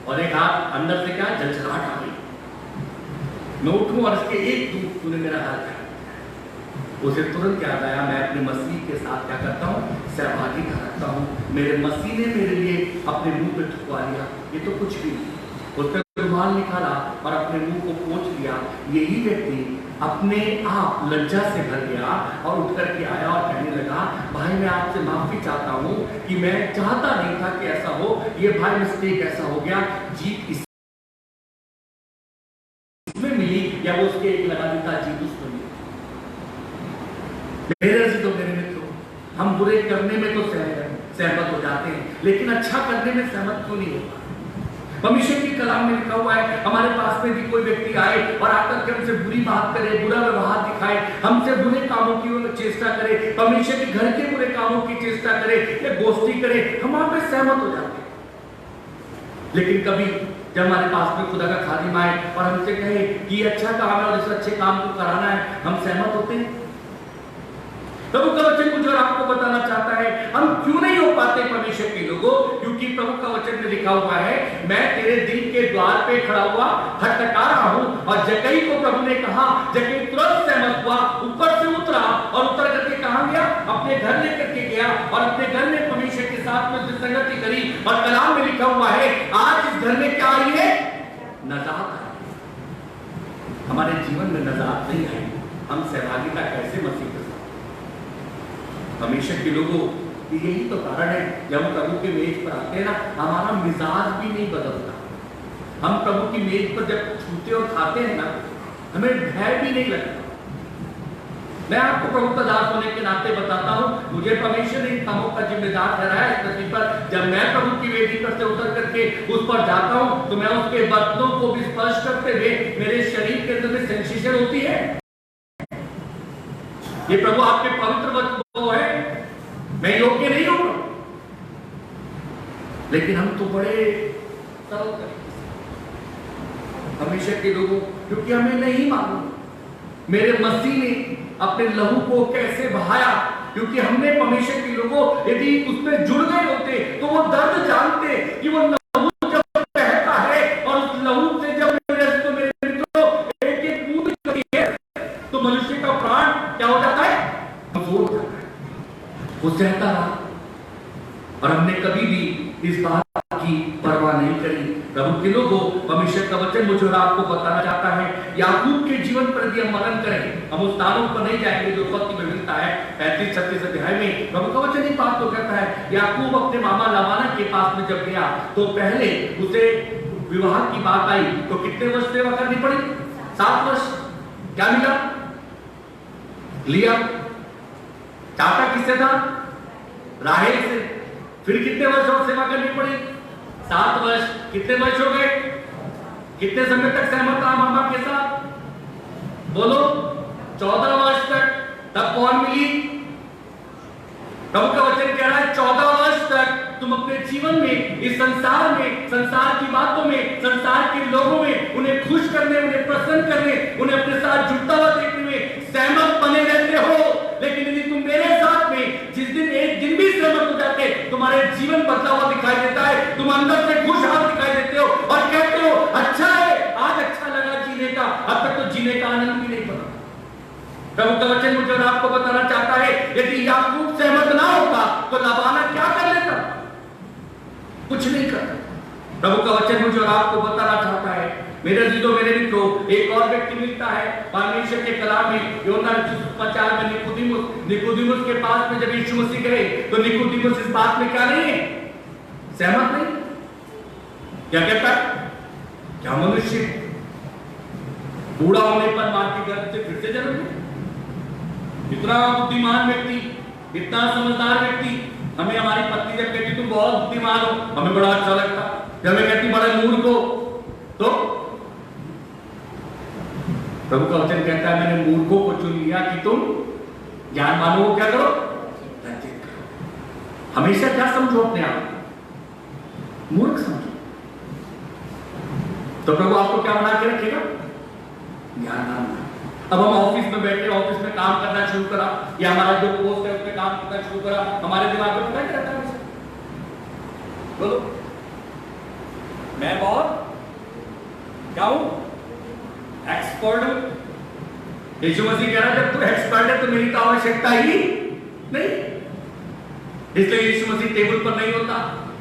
और एक हाथ अंदर से क्या झलझलाहट आ गई। मैं उठूं और इसके एक थूक तूने मेरा हाथ कर, उसे तुरंत याद आया मैं अपने मसीह के साथ क्या करता हूँ, सहभागिता रखता हूँ। मेरे मसीह ने मेरे लिए अपने मुंह पे थुकवा लिया, ये तो कुछ भी नहीं। उसने रुमाल निकाला और अपने मुंह को पोंछ लिया। यही व्यक्ति अपने आप लज्जा से भर गया और उठ करके आया और कहने लगा, भाई मैं आपसे माफी चाहता हूँ कि मैं चाहता नहीं था कि ऐसा हो, ये भाई मिस्टेक ऐसा हो गया, जीत इसमें मिली या वो उसके एक लगा देता, जीत उसमें मिली। मेरे से तो मेरे मित्रों, हम बुरे करने में तो सहमत हो जाते हैं, लेकिन अच्छा करने में सहमत क्यों नहीं होता? परमेश्वर की कलाम में लिखा हुआ है, हमारे पास में भी कोई व्यक्ति आए और आकर के हमसे बुरी बात करे, बुरा व्यवहार दिखाए, हमसे बुरे कामों की चेष्टा करे, परमेश्वर के घर के बुरे कामों की चेष्टा करे या गोष्ठी करे, हम वहां पे सहमत हो जाते हैं। लेकिन कभी जब हमारे पास में खुदा का खादिम आए और हमसे कहे कि ये अच्छा काम है और इस अच्छे काम को कराना है, हम सहमत होते हैं। प्रभु का वचन मुझे और आपको बताना चाहता है, हम क्यों नहीं हो पाते परमेश्वर के लोगों, क्योंकि प्रभु का वचन में लिखा हुआ है, मैं तेरे दिल के द्वार पे खड़ा हुआ खटखटा रहा हूं। और जक्कई को प्रभु ने कहा, जक्कई तुरंत सहमत हुआ, ऊपर से उतरा और उतर करके कहां गया, अपने घर लेकर के गया और अपने घर में परमेश्वर के साथ में संगति करी। और कलाम में लिखा हुआ है, आज इस घर में क्या आई है, नजात आई। हमारे जीवन में नजात नहीं आई, हम सहभागिता कैसे मसीह के साथ? परमेश्वर के लोगों, यही तो कारण है जब हम प्रभु के मेज पर आते हैं ना, हमारा मिजाज भी नहीं बदलता। हम प्रभु की मेज पर जब छूते और खाते हैं ना, हमें भय भी नहीं लगता। मैं आपको प्रभु का दास होने के नाते बताता हूं, मुझे परमेश्वर ने इन कामों का जिम्मेदार ठहराया इस पृथ्वी पर। जब मैं प्रभु की वेदी पर से उतर करके उस पर जाता हूं तो मैं उसके बर्तनों को भी स्पर्श करते हुए मेरे शरीर के अंदर में सेंसेशन होती है। ये प्रभु आपके पवित्र वचन है, मैं योग्य नहीं हूं, लेकिन हम तो बड़े सरल तरीके से हमेशा के लोगों, क्योंकि हमें नहीं मालूम मेरे मसीह ने अपने लहू को कैसे बहाया। क्योंकि हमने परमेश्वर के लोगों, यदि उसमें जुड़ गए होते तो वो दर्द जानते कि वो लहू जब बहता है और उस लहू से जब मेरे मित्रों एक एक बूंद निकलती है तो मनुष्य का प्राण क्या हो जाता है, कमजोर हो जाता है। वो सहता रहा और हमने कभी भी इस बात की परवाह नहीं करी। प्रभु के लोगों, परमेश्वर का वचन मुझे और आपको बताना चाहता है, याकूब के जीवन पर भी हम मनन करें। हम उस स्थानों पर नहीं जाएंगे जो उत्पत्ति में मिलता है 35-36 अध्याय में। प्रभु का वचन ही बात तो कहता है, याकूब अपने मामा लाबान के पास में जब गया तो पहले उसे विवाह की बात आई तो कितने वर्ष सेवा करनी पड़ी, 7 वर्ष। क्या मिला, लिया। चाचा किससे था, राहेल से। फिर कितने वर्ष और सेवा करनी पड़ी, 7 वर्ष। कितने वर्ष हो गए, कितने समय तक सहमत रहा मामा के साथ, बोलो, 14 वर्ष तक। तब कौन मिली, प्रभु का वचन कह रहा है 14 वर्ष तक तुम अपने जीवन में, इस संसार में, संसार की बातों में, संसार के लोगों में उन्हें खुश करने, उन्हें प्रसन्न करने, उन्हें अपने साथ जुड़ता हुआ देखने में सहमत बने रहते हो। लेकिन यदि तुम मेरे साथ में जिस दिन एक दिन भी सहमत हो जाते, तुम्हारे जीवन बदला हुआ दिखाई देता है, तुम अंदर से खुशहाल दिखाई देते हो और कहते हो अच्छा है, आज अच्छा लगा जीने का, अब तक तो जीने का आनंद भी नहीं पता। प्रभु का वचन मुझे और आपको बताना चाहता है, यदि याकूब सहमत ना होता तो लाबान क्या कर लेता, कुछ नहीं करता। प्रभु का वचन मुझे और आपको बताना चाहता है, मेरे जीतो मेरे मित्रों, एक और व्यक्ति मिलता है परमेश्वर के कलाम में, यूहन्ना समाचार में, निकोदेमुस के पास में जब यीशु मसीह गए तो निकोदेमुस इस बात में क्या नहीं है, सहमत नहीं। क्या कहता है, क्या मनुष्य बूढ़ा होने पर मां के गर्भ से फिर से जन्म ले? इतना बुद्धिमान व्यक्ति, इतना समझदार व्यक्ति, हमें हमारी पत्नी जब कहती तुम बहुत बुद्धिमान हो, हमें बड़ा अच्छा लगता। जब हमें कहती बड़े मूर्ख हो, तो प्रभु का वचन कहता है मैंने मूर्खों को चुन लिया कि तुम ज्ञानवानों को क्या करो, लज्जित करो। हमेशा क्या समझो अपने आप, मूर्ख समझो। तो प्रभु आपको क्या बना के रखेगा? ज्ञानवान। अब हम ऑफिस में बैठे, ऑफिस में काम करना शुरू करा, या हमारा जो पोस्ट है उसमें काम करना शुरू करा, हमारे दिमाग में पता क्या रहता है? बोलो, मैं बहुत क्या हूं? एक्सपर्ट हूं। यीशु मसीह कह रहा है जब तू एक्सपर्ट है तो मेरी तो आवश्यकता ही नहीं। इसलिए यीशु मसीह टेबल पर नहीं होता,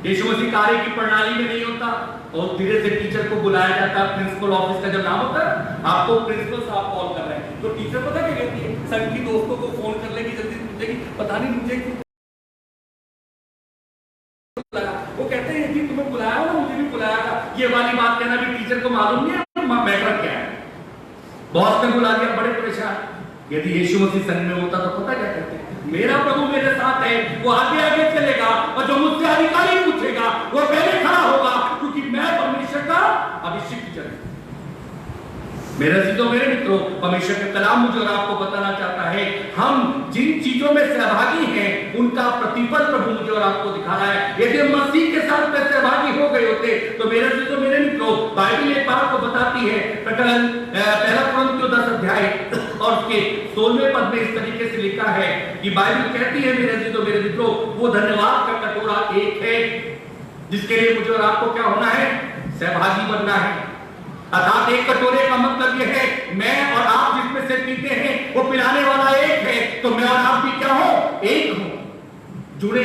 यीशु मसीह कार्य की प्रणाली में नहीं होता, और धीरे से टीचर को बुलाया जाता है। प्रिंसिपल ऑफिस का जब नाम होता है, आपको प्रिंसिपल साहब कॉल कर रहे हैं, तो टीचर पता क्या कहती है? संग की दोस्तों को फोन कर लेगी, जल्दी पूछेगी, पता नहीं मुझे क्यों बुलाया। वो कहते हैं कि तुम्हें बुलाया हो, मुझे भी बुलाया था। ये वाली बात कहना भी टीचर को मालूम नहीं है मैटर क्या है। बॉस ने बुला दिया, बड़े परेशान। यदि यीशु मसीह संग में होता तो पता क्या कहते हैं? मेरा प्रभु मेरे साथ है, वो आगे आगे चलेगा, और जो मुझसे अधिकारी पूछेगा वो पहले खड़ा होगा, क्योंकि मैं परमेश्वर का अभिषिक्त जन हूं। मेरे अजीजों, मेरे मित्रों, परमेश्वर का कलाम मुझे और आपको बताना चाहता है, हम जिन चीजों में सहभागी हैं उनका प्रतिफल प्रभु मुझे और आपको दिखा रहा है। यदि हम मसीह के साथ में सहभागी हो गए होते तो मेरे अजीजों, मेरे मित्रों, बाइबल एक बात को बताती है, प्रकरण 1 कुरिन्थियों 10 अध्याय और उसके 16वें पद में इस तरीके से लिखा है कि बाइबल कहती है, मेरे अजीजों, मेरे मित्रों, वो धन्यवाद का कटोरा एक है जिसके लिए मुझे और आपको क्या होना है? सहभागी बनना है। अर्थात एक कटोरे का मतलब यह है, मैं और आप जिसमें से पीते हैं वो पिलाने वाला एक है, तो मैं और आप भी क्या हो? एक हो, जुड़े।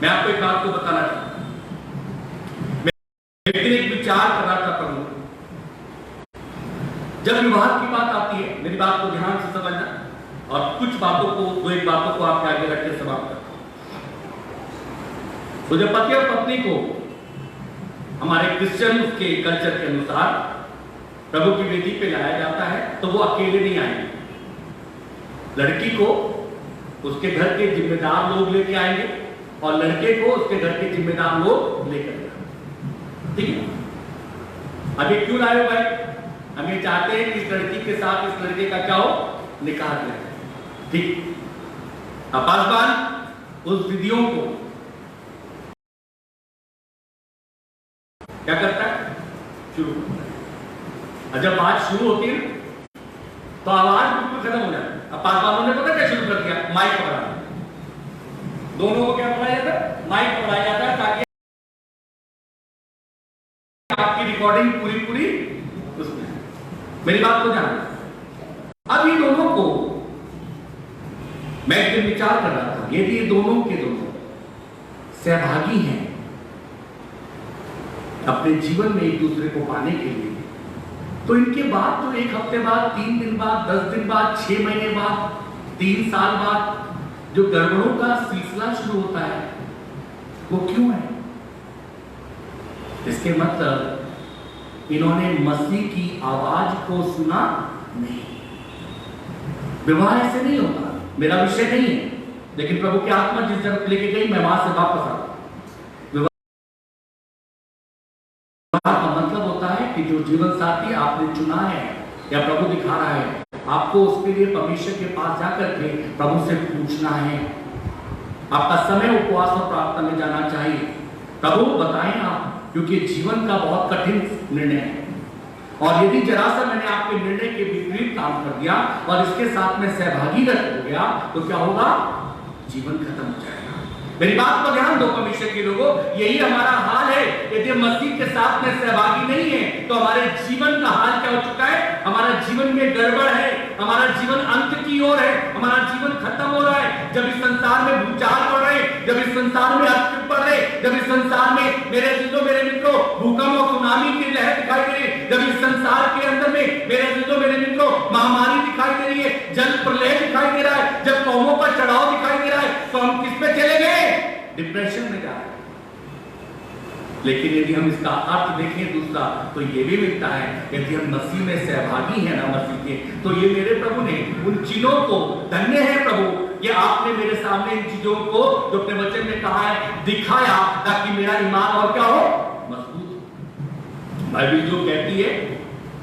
मैं आपको एक बात को बताना चाहता हूं। मैं एक विचार कर रहा था प्रभु, जब विवाह की बात आती है, मेरी बात को ध्यान से समझना, और कुछ बातों को, दो एक बातों को आपके आगे रख के समाप्त करता हूं। तो जब पति और पत्नी को हमारे क्रिश्चियन के कल्चर के अनुसार प्रभु की वेदी पे लाया जाता है, तो वो अकेले नहीं आएंगे। लड़की को उसके घर के जिम्मेदार लोग लेके आएंगे, और लड़के को उसके घर के जिम्मेदार लोग लेकर जाएंगे। ठीक है? अब ये क्यों लाए हो भाई? हम ये चाहते हैं कि इस लड़की के साथ इस लड़के का क्या हो? निकाह किया जाए। ठीक। अब पासवान उस विधियों को क्या करता है? शुरू करता है। और जब बात शुरू होती है तो आवाज बिल्कुल खत्म हो जाती है। अब पासवानों ने पता क्या शुरू कर दिया? माइक पकड़ा। दोनों को क्या पकड़ाया जाता है? माइक पकड़ाया जाता है, ताकि आपकी रिकॉर्डिंग पूरी पूरी उसमें। मेरी बात को ध्यान। अब ये दोनों को मैं एक दिन विचार कर रहा था, यदि ये दोनों के दोनों सहभागी हैं अपने जीवन में एक दूसरे को पाने के लिए, तो इनके बाद तो 1 हफ्ते बाद, 3 दिन बाद, 10 दिन बाद, 6 महीने बाद, 3 साल बाद जो गड़बड़ों का सिलसिला शुरू होता है, वो क्यों है? इसके मतलब इन्होंने मसीह की आवाज को सुना नहीं। विवाह ऐसे नहीं होता, मेरा विषय नहीं है, लेकिन प्रभु की आत्मा जिस जगह लेके गई, मैं वहां से वापस आता। का मतलब होता है कि जो जीवन साथी आपने चुना है या प्रभु दिखा रहा है, आपको उसके लिए परमेश्वर के पास जाकर के प्रभु से पूछना है। आपका समय उपवास और प्रार्थना में जाना चाहिए। प्रभु बताएं आप, क्योंकि जीवन का बहुत कठिन निर्णय है, और यदि जरा सा मैंने आपके निर्णय के विपरीत काम कर दिया और इसके साथ में सहभागी हो गया, तो क्या होगा? जीवन खत्म हो जाएगा। मेरी बात को ध्यान दो परमेश्वर के लोगों, यही हमारा हाल है। यदि मसीह के साथ में सहभागी नहीं है तो हमारे जीवन का हाल क्या हो चुका है? हमारा जीवन में गड़बड़ है, हमारा जीवन अंत की ओर है, हमारा जीवन खत्म हो रहा है। जब इस संसार में भूचाल पड़ रहे, जब इस संसार में अर्थक्वेक पड़ रहे, जब इस संसार में मेरे अजीजों, मेरे मित्रों, भूकंप और सुनामी की लहर दिखाई दे रही, जब इस संसार के अंदर में मेरे अजीजों, मेरे मित्रों, महामारी दिखाई दे रही है, जल प्रलय दिखाई दे रहा है, जब कौमों का चढ़ाव दिखाई दे रहा है, तो हम किस पे चले गए? डिप्रेशन में जा रहे हैं। लेकिन यदि हम इसका अर्थ देखें दूसरा, तो ये भी मिलता है, यदि हम मसीह में सहभागी हैं ना मसीह के, तो ये मेरे प्रभु ने उन चीजों को, धन्य है प्रभु, ये आपने मेरे सामने इन चीजों को जो अपने वचन में कहा है दिखाया, ताकि मेरा ईमान और क्या हो? मजबूत। बाइबल जो कहती है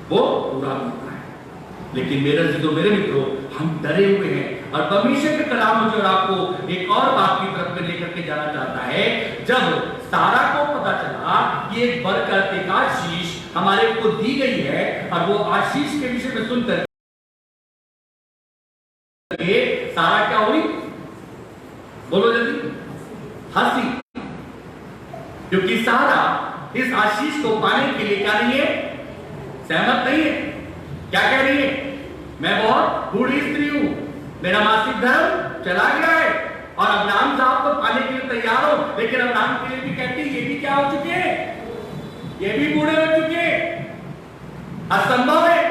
वो पूरा होता है। लेकिन मेरे अजीजों, मेरे मित्रों, हम डरे हुए हैं, और परमेश्वर के कलाम मुझे और आपको एक और बात की तरफ में लेकर के जाना चाहता है। जब सारा को पता चला कि एक बरकत, एक आशीष हमारे को दी गई है, और वो आशीष के विषय में सुनकर सारा क्या हुई? बोलो जल्दी, हंसी। क्योंकि सारा इस आशीष को पाने के लिए क्या नहीं है? सहमत नहीं है। क्या कह रही है? मैं बहुत बूढ़ी स्त्री हूं, मेरा मासिक धर्म चला गया है, और अब्राहम साहब को पाने के लिए तैयार हो, लेकिन अब्राहम के लिए भी कहती है ये भी क्या हो चुके हैं? ये भी बूढ़े हो चुके हैं, असंभव है,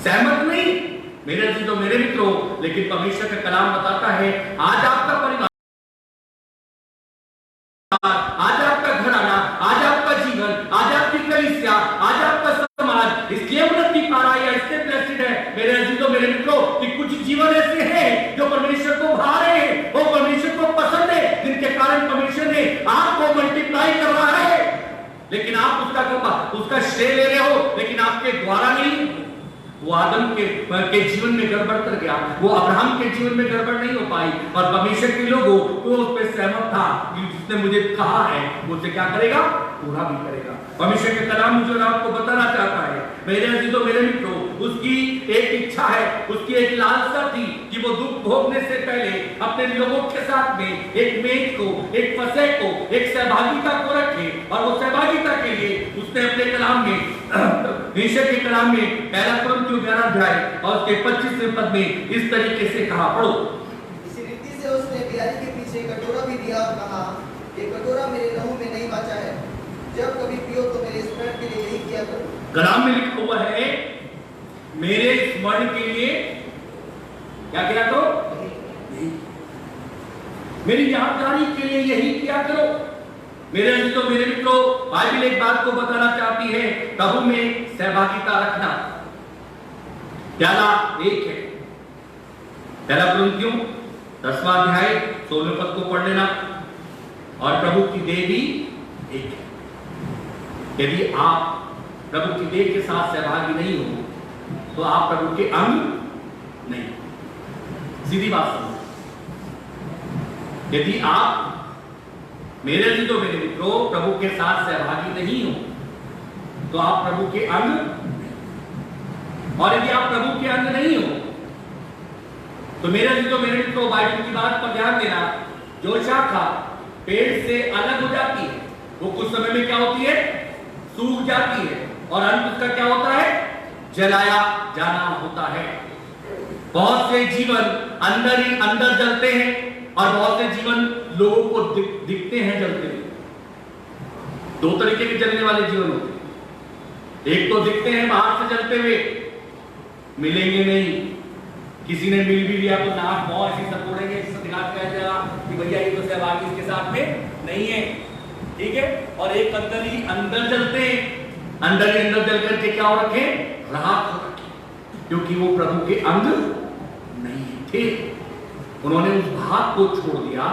सहमत नहीं। मेरे अजीजों, मेरे मित्रों, लेकिन परमेश्वर का कलाम बताता है आज आपका परिवार, आज आपका घराना, आज आपका जीवन, आज आपकी कलीसिया, आज आपका समाज इसलिए उन्नति पा रहा है, इससे ब्लेस्ड है मेरे अजीजों, मेरे मित्रों, कि कुछ जीवन ऐसे हैं जो परमेश्वर को भा रहे हैं, वो परमेश्वर को पसंद है, जिनके कारण परमेश्वर ने आपको मल्टीप्लाई कर रहा है, लेकिन आप उसका श्रेय ले रहे हो, लेकिन आपके द्वारा नहीं। वो आदम के जीवन में गड़बड़ कर गया, वो अब्राहम के जीवन में गड़बड़ नहीं हो पाई, और परमेश्वर के लोगों तो उस पर सहमत था कि जिसने मुझे कहा है वो उसे क्या करेगा? पूरा भी करेगा। परमेश्वर के कलाम मुझे आपको बताना चाहता है मेरे अजीजों, मेरे मित्रों, उसकी एक इच्छा है, उसकी एक लालसा थी कि वो दुख भोगने से पहले अपने लोगों के साथ में एक मेज को, एक फसह को, एक सहभागिता को रखे, और वो सहभागिता के लिए उसने अपने कलाम में, ईश्वर के कलाम में 1 कुरिन्थियों 11 अध्याय और उसके 25वें पद में इस तरीके से कहा, पढ़ो।
इसी रीति से उसने बियारी के पीछे कटोरा भी दिया और कहा, ये कटोरा मेरे लहू में नहीं बचा है, जब कभी पियो तो मेरे स्मरण के लिए यही किया करो। कलाम में लिखा हुआ है मेरे स्मरण के लिए क्या किया करो? मेरी यादगारी के लिए यही किया करो। मेरे अजीजों, मेरे मित्रों, बाइबल एक बात को बताना चाहती है, प्रभु में सहभागिता रखना। प्याला एक है, 1 कुरिन्थियों 10वां अध्याय 16वें पद को पढ़ लेना, और प्रभु की देह भी एक है। यदि आप प्रभु की देह के साथ सहभागी नहीं हो तो आप प्रभु के अंग नहीं। सीधी बात समझो, यदि आप मेरे अजीजों, मेरे मित्रों, प्रभु के साथ सहभागी नहीं हो तो आप प्रभु के अंग, और यदि आप प्रभु के अंग नहीं हो तो मेरे अजीजों, मेरे मित्रों, बाइबल की बात पर ध्यान देना, जो शाखा पेड़ से अलग हो जाती है वो कुछ समय में क्या होती है? सूख जाती है, और अंत उसका क्या होता है? जलाया जाना होता है। बहुत से जीवन अंदर ही अंदर जलते हैं, और बहुत से जीवन लोगों को दिखते हैं जलते हुए। दो तरीके के जलने वाले जीवन होते हैं, एक तो दिखते हैं बाहर से जलते हुए, मिलेंगे नहीं, किसी ने मिल भी लिया तो नाक बहुत ऐसी सपोड़ेंगे, दिखा जाएगा कि भैया ये तो सहभागी इसके साथ में नहीं है, ठीक है। और एक अंदर ही अंदर जलते हैं, अंदर ही अंदर जल करके क्या हो रखे? राख हो रखे, क्योंकि वो प्रभु के अंग नहीं थे। उन्होंने उस भाग को छोड़ दिया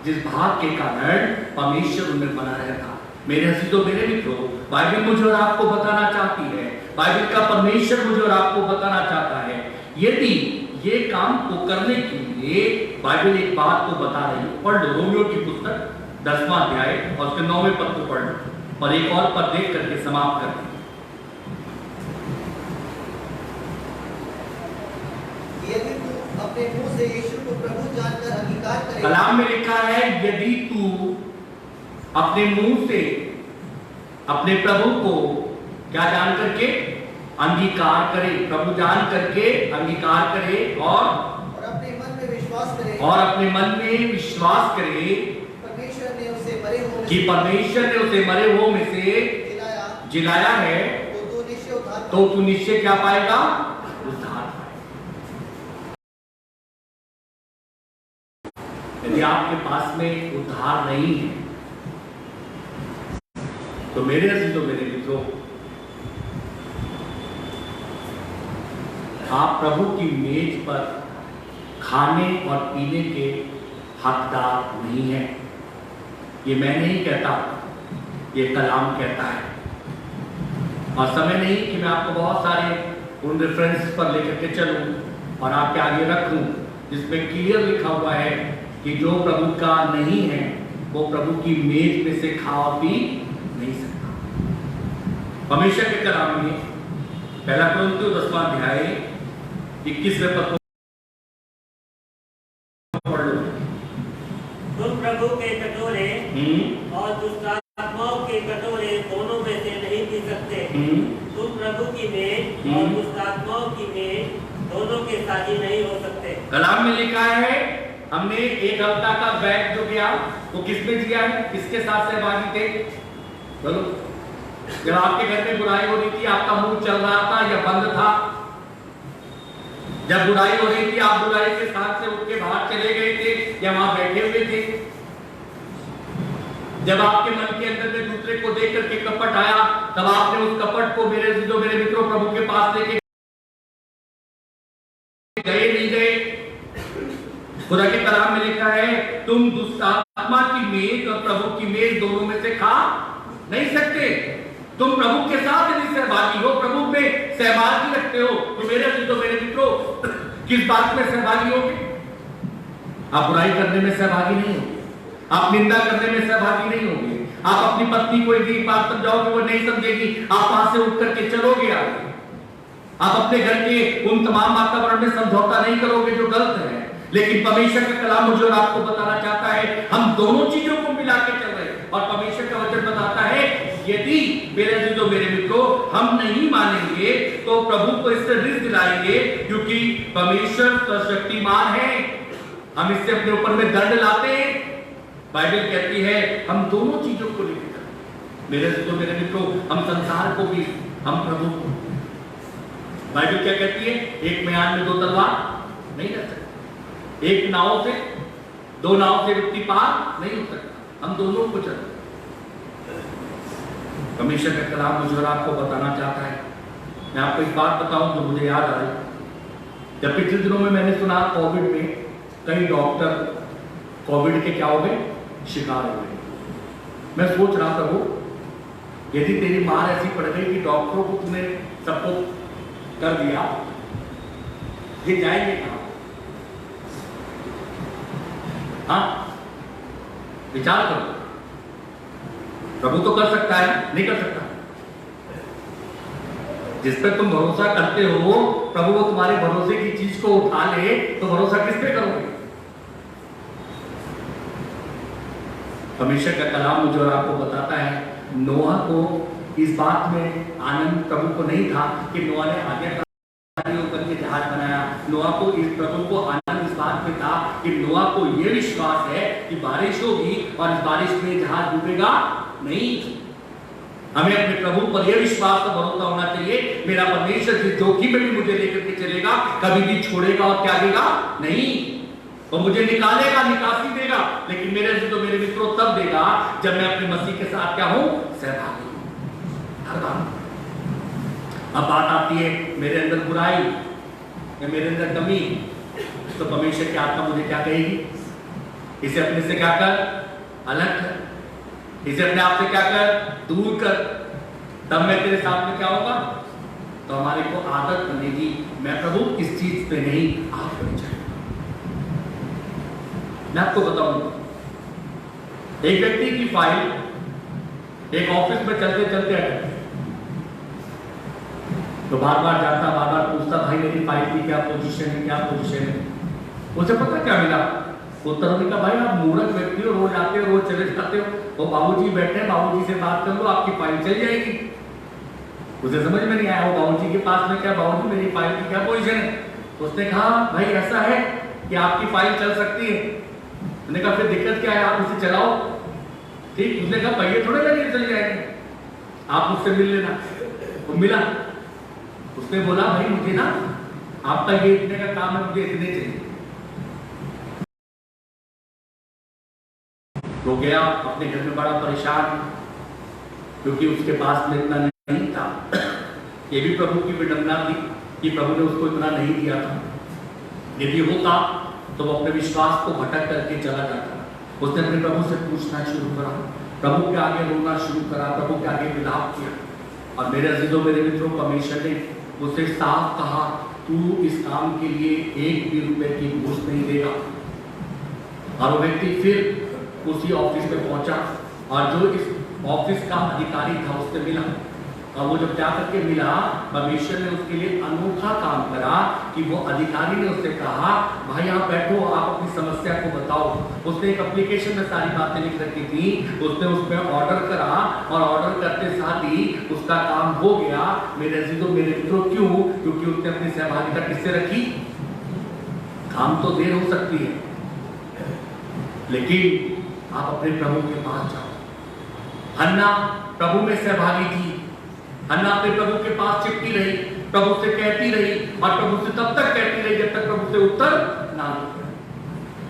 जिस भाग के कारण परमेश्वर उनमें बना रहता। मेरे अजीजों, मेरे मित्रों, बाइबल मुझे और आपको बताना चाहती है, बाइबल का परमेश्वर मुझे और आपको बताना चाहता है, यदि ये काम को करने के लिए बाइबल एक बात को बता रही है। पढ़ लो रोमियो की पुस्तक 10वां अध्याय और उसके 9वें पद को पढ़ लो, और एक और पद देख करके समाप्त कर दो। यदि तू अपने मुंह से यीशु को प्रभु जानकर अंगीकार करे, कलाम में लिखा है यदि तू अपने मुंह से अपने प्रभु को क्या जान करके अंगीकार करे, प्रभु जान करके अंगीकार करे, और अपने मन में विश्वास करे, और अपने मन में विश्वास करे परमेश्वर ने उसे मरे हुओं में से जिलाया है, तो तू निश्चय क्या पाएगा? उद्धार पाएगा। यदि आपके पास में उद्धार नहीं है तो मेरे अजीजों, मेरे मित्रों, आप प्रभु की मेज पर खाने और पीने के हकदार नहीं हैं। ये मैं नहीं कहता, ये कलाम कहता है। और समय नहीं कि मैं आपको बहुत सारे उन रेफरेंस पर लेकर के चलूं और आपके आगे रखूं जिसमें क्लियर लिखा हुआ है कि जो प्रभु का नहीं है
वो प्रभु की मेज में से खा और पी नहीं सकता। परमेश्वर के कलाम में पहला कुरिन्थियों 10वां अध्याय 21वें पद पढ़ लो।
तुम प्रभु के कटोरे और दुष्टात्माओं के कटोरे दोनों में से नहीं पी सकते। तुम प्रभु की मेज और दुष्टात्माओं की मेज दोनों के साथी नहीं हो सकते।
कलाम में लिखा है, हमने एक हफ्ता का बैग जो गया वो किसने दिया है, किसके साथ सहभागी थे? बोलो। जब आपके घर में बुराई हो रही थी, आपका मुंह चल रहा था या बंद था? जब बुराई हो रही थी, आप बुराई के साथ से उठ के बाहर चले गए थे या वहां बैठे हुए थे? जब आपके मन के अंदर में दूसरे को देख करके कपट आया, तब आपने उस कपट को मेरे मित्रों प्रभु के पास लेके गए नहीं गए? खुदा के कलाम में लिखा है, तुम दुष्टात्मा की मेज और प्रभु की मेज दोनों में से खा नहीं सकते। तुम प्रभु के साथ यदि सहभागी हो, प्रभु में सहभागी रखते हो, तो मेरे मित्रों किस बात में सहभागी होगे? आप बुराई करने में सहभागी नहीं होगे, आप निंदा करने में सहभागी नहीं होगे, आप अपनी पत्नी को यदि बात समझाओगे वो नहीं समझेगी, आप वहां से उठ करके चलोगे आगे। आप अपने घर के उन तमाम वातावरण में समझौता नहीं करोगे जो गलत है। लेकिन परमेश्वर का कलाम मुझे और आपको बताना चाहता है, हम दोनों चीजों को मिला के चल रहे हैं। और परमेश्वर का वचन बताता है, यदि मेरे मित्रों हम नहीं मानेंगे तो प्रभु को इससे रिस्क दिलाएंगे, क्योंकि परमेश्वर सर्वशक्तिमान है। हम इससे अपने ऊपर में दंड लाते हैं। बाइबल कहती है हम दोनों चीजों को लेकर मेरे मित्रों, हम संसार को भी, हम प्रभु को। बाइबल क्या कहती है? एक म्यान में दो तलवार नहीं रख सकते, एक नाव से दो नाव से व्यक्ति पार नहीं हो सकता, हम दोनों को चलते। परमेश्वर का कलाम मुझे और आपको बताना चाहता है। मैं आपको एक बात बताऊं जो मुझे याद आ रही। जब पिछले दिनों में मैंने सुना कोविड में कई डॉक्टर कोविड के क्या हो गए, शिकार हो गए। मैं सोच रहा था, वो यदि तेरी मार ऐसी पड़ गई कि डॉक्टरों को तुमने सबको कर दिया, ये जाएंगे कहां? हाँ, विचार करो। प्रभु तो कर सकता है, नहीं कर सकता? जिस पर तुम भरोसा करते हो, प्रभु वो तुम्हारे भरोसे की चीज को उठा ले, तो भरोसा किस पे करोगे? परमेश्वर का कलाम मुझे और आपको बताता है, नोहा को इस बात में आनंद प्रभु को नहीं था कि नोहा ने आज्ञाकारी होकर के जहाज बनाया। नोहा को इस प्रभु को आनंद इस बात में था कि नोहा को यह विश्वास है कि बारिश होगी और इस बारिश में जहाज डूबेगा नहीं। हमें अपने प्रभु पर यह विश्वास और भरोसा होना चाहिए, मेरा परमेश्वर जिस जोखिम में भी मुझे लेकर के चलेगा, कभी भी छोड़ेगा और त्यागेगा नहीं। और मुझे निकालेगा, निकासी देगा, लेकिन मेरे मित्रों तब देगा जब मैं अपने मसीह के साथ क्या हूं, सहभागी हूं। हर बात। अब बात आती है मेरे अंदर बुराई या मेरे अंदर कमी, तो परमेश्वर की आत्मा मुझे क्या कहेगी? इसे अपने से क्या कर, अलग कर, इसे अपने आप से क्या कर, दूर कर, तब मैं तेरे साथ में क्या होगा? तो हमारे को आदत बनेगी, मैं प्रभु इस चीज पे नहीं, आप पर चलेगा। मैं आपको बताऊं, एक व्यक्ति की फाइल एक ऑफिस में चलते चलते अटक, तो बार बार जाता, बार बार पूछता, भाई मेरी फाइल की क्या पोजीशन है, क्या पोजीशन है? उसे पता क्या मिला? उत्तर ने कहा, भाई आप मूर्ख व्यक्ति हो, रोज आते हो, रोज चले जाते हो, वो बाबूजी बैठे हैं, बाबूजी से बात कर लो, आपकी फाइल चल जाएगी। उसे समझ में नहीं आया, वो बाबूजी के पास में क्या, बाबूजी मेरी फाइल की क्या पोजीशन है? उसने कहा, भाई ऐसा है कि आपकी फाइल चल सकती है। उसने कहा, फिर दिक्कत क्या है, आप उसे चलाओ। ठीक, उसने कहा, पहिए थोड़े लगे चल जाएंगे, आप मुझसे मिल लेना। वो मिला, उसने बोला, भाई मुझे ना आपका ये इतने का काम है, मुझे इतने चाहिए। तो गया अपने घर में बड़ा परेशान, क्योंकि उसके पास में इतना नहीं था। ये भी प्रभु की विडंबना थी कि प्रभु ने उसको इतना नहीं दिया था। यदि होता तो वो अपने विश्वास को भटक करके चला जाता। उसने अपने प्रभु से पूछना शुरू करा, प्रभु के आगे रोना शुरू करा, प्रभु के आगे विलाप किया। और मेरे अजीजों, मेरे मित्रों, परमेश्वर ने उसे साफ कहा, तू इस काम के लिए 1 भी रुपए की घूस नहीं देगा। और वो व्यक्ति फिर उसी ऑफिस में पहुंचा और जो इस ऑफिस का अधिकारी था उससे मिला। और वो जब जाकर के मिला, परमेश्वर ने उसके लिए अनोखा काम करा कि वो अधिकारी ने उससे कहा, भाई आप बैठो, आप अपनी समस्या को बताओ। उसने एक एप्लीकेशन में सारी बातें लिख रखी थी, उसने उसमें ऑर्डर करा और ऑर्डर करते साथ ही उसका काम हो गया। मेरे अजीजों, मेरे मित्रों, क्यों? क्योंकि उसने अपनी सहभागिता किससे रखी? काम तो देर हो सकती है, लेकिन आप अपने प्रभु के पास जाओ। हन्ना प्रभु में सहभागी थी। हन्ना अपने प्रभु के पास चिपटी रही, प्रभु से कहती रही और प्रभु से तब तक कहती रही जब तक प्रभु से उत्तर ना मिले।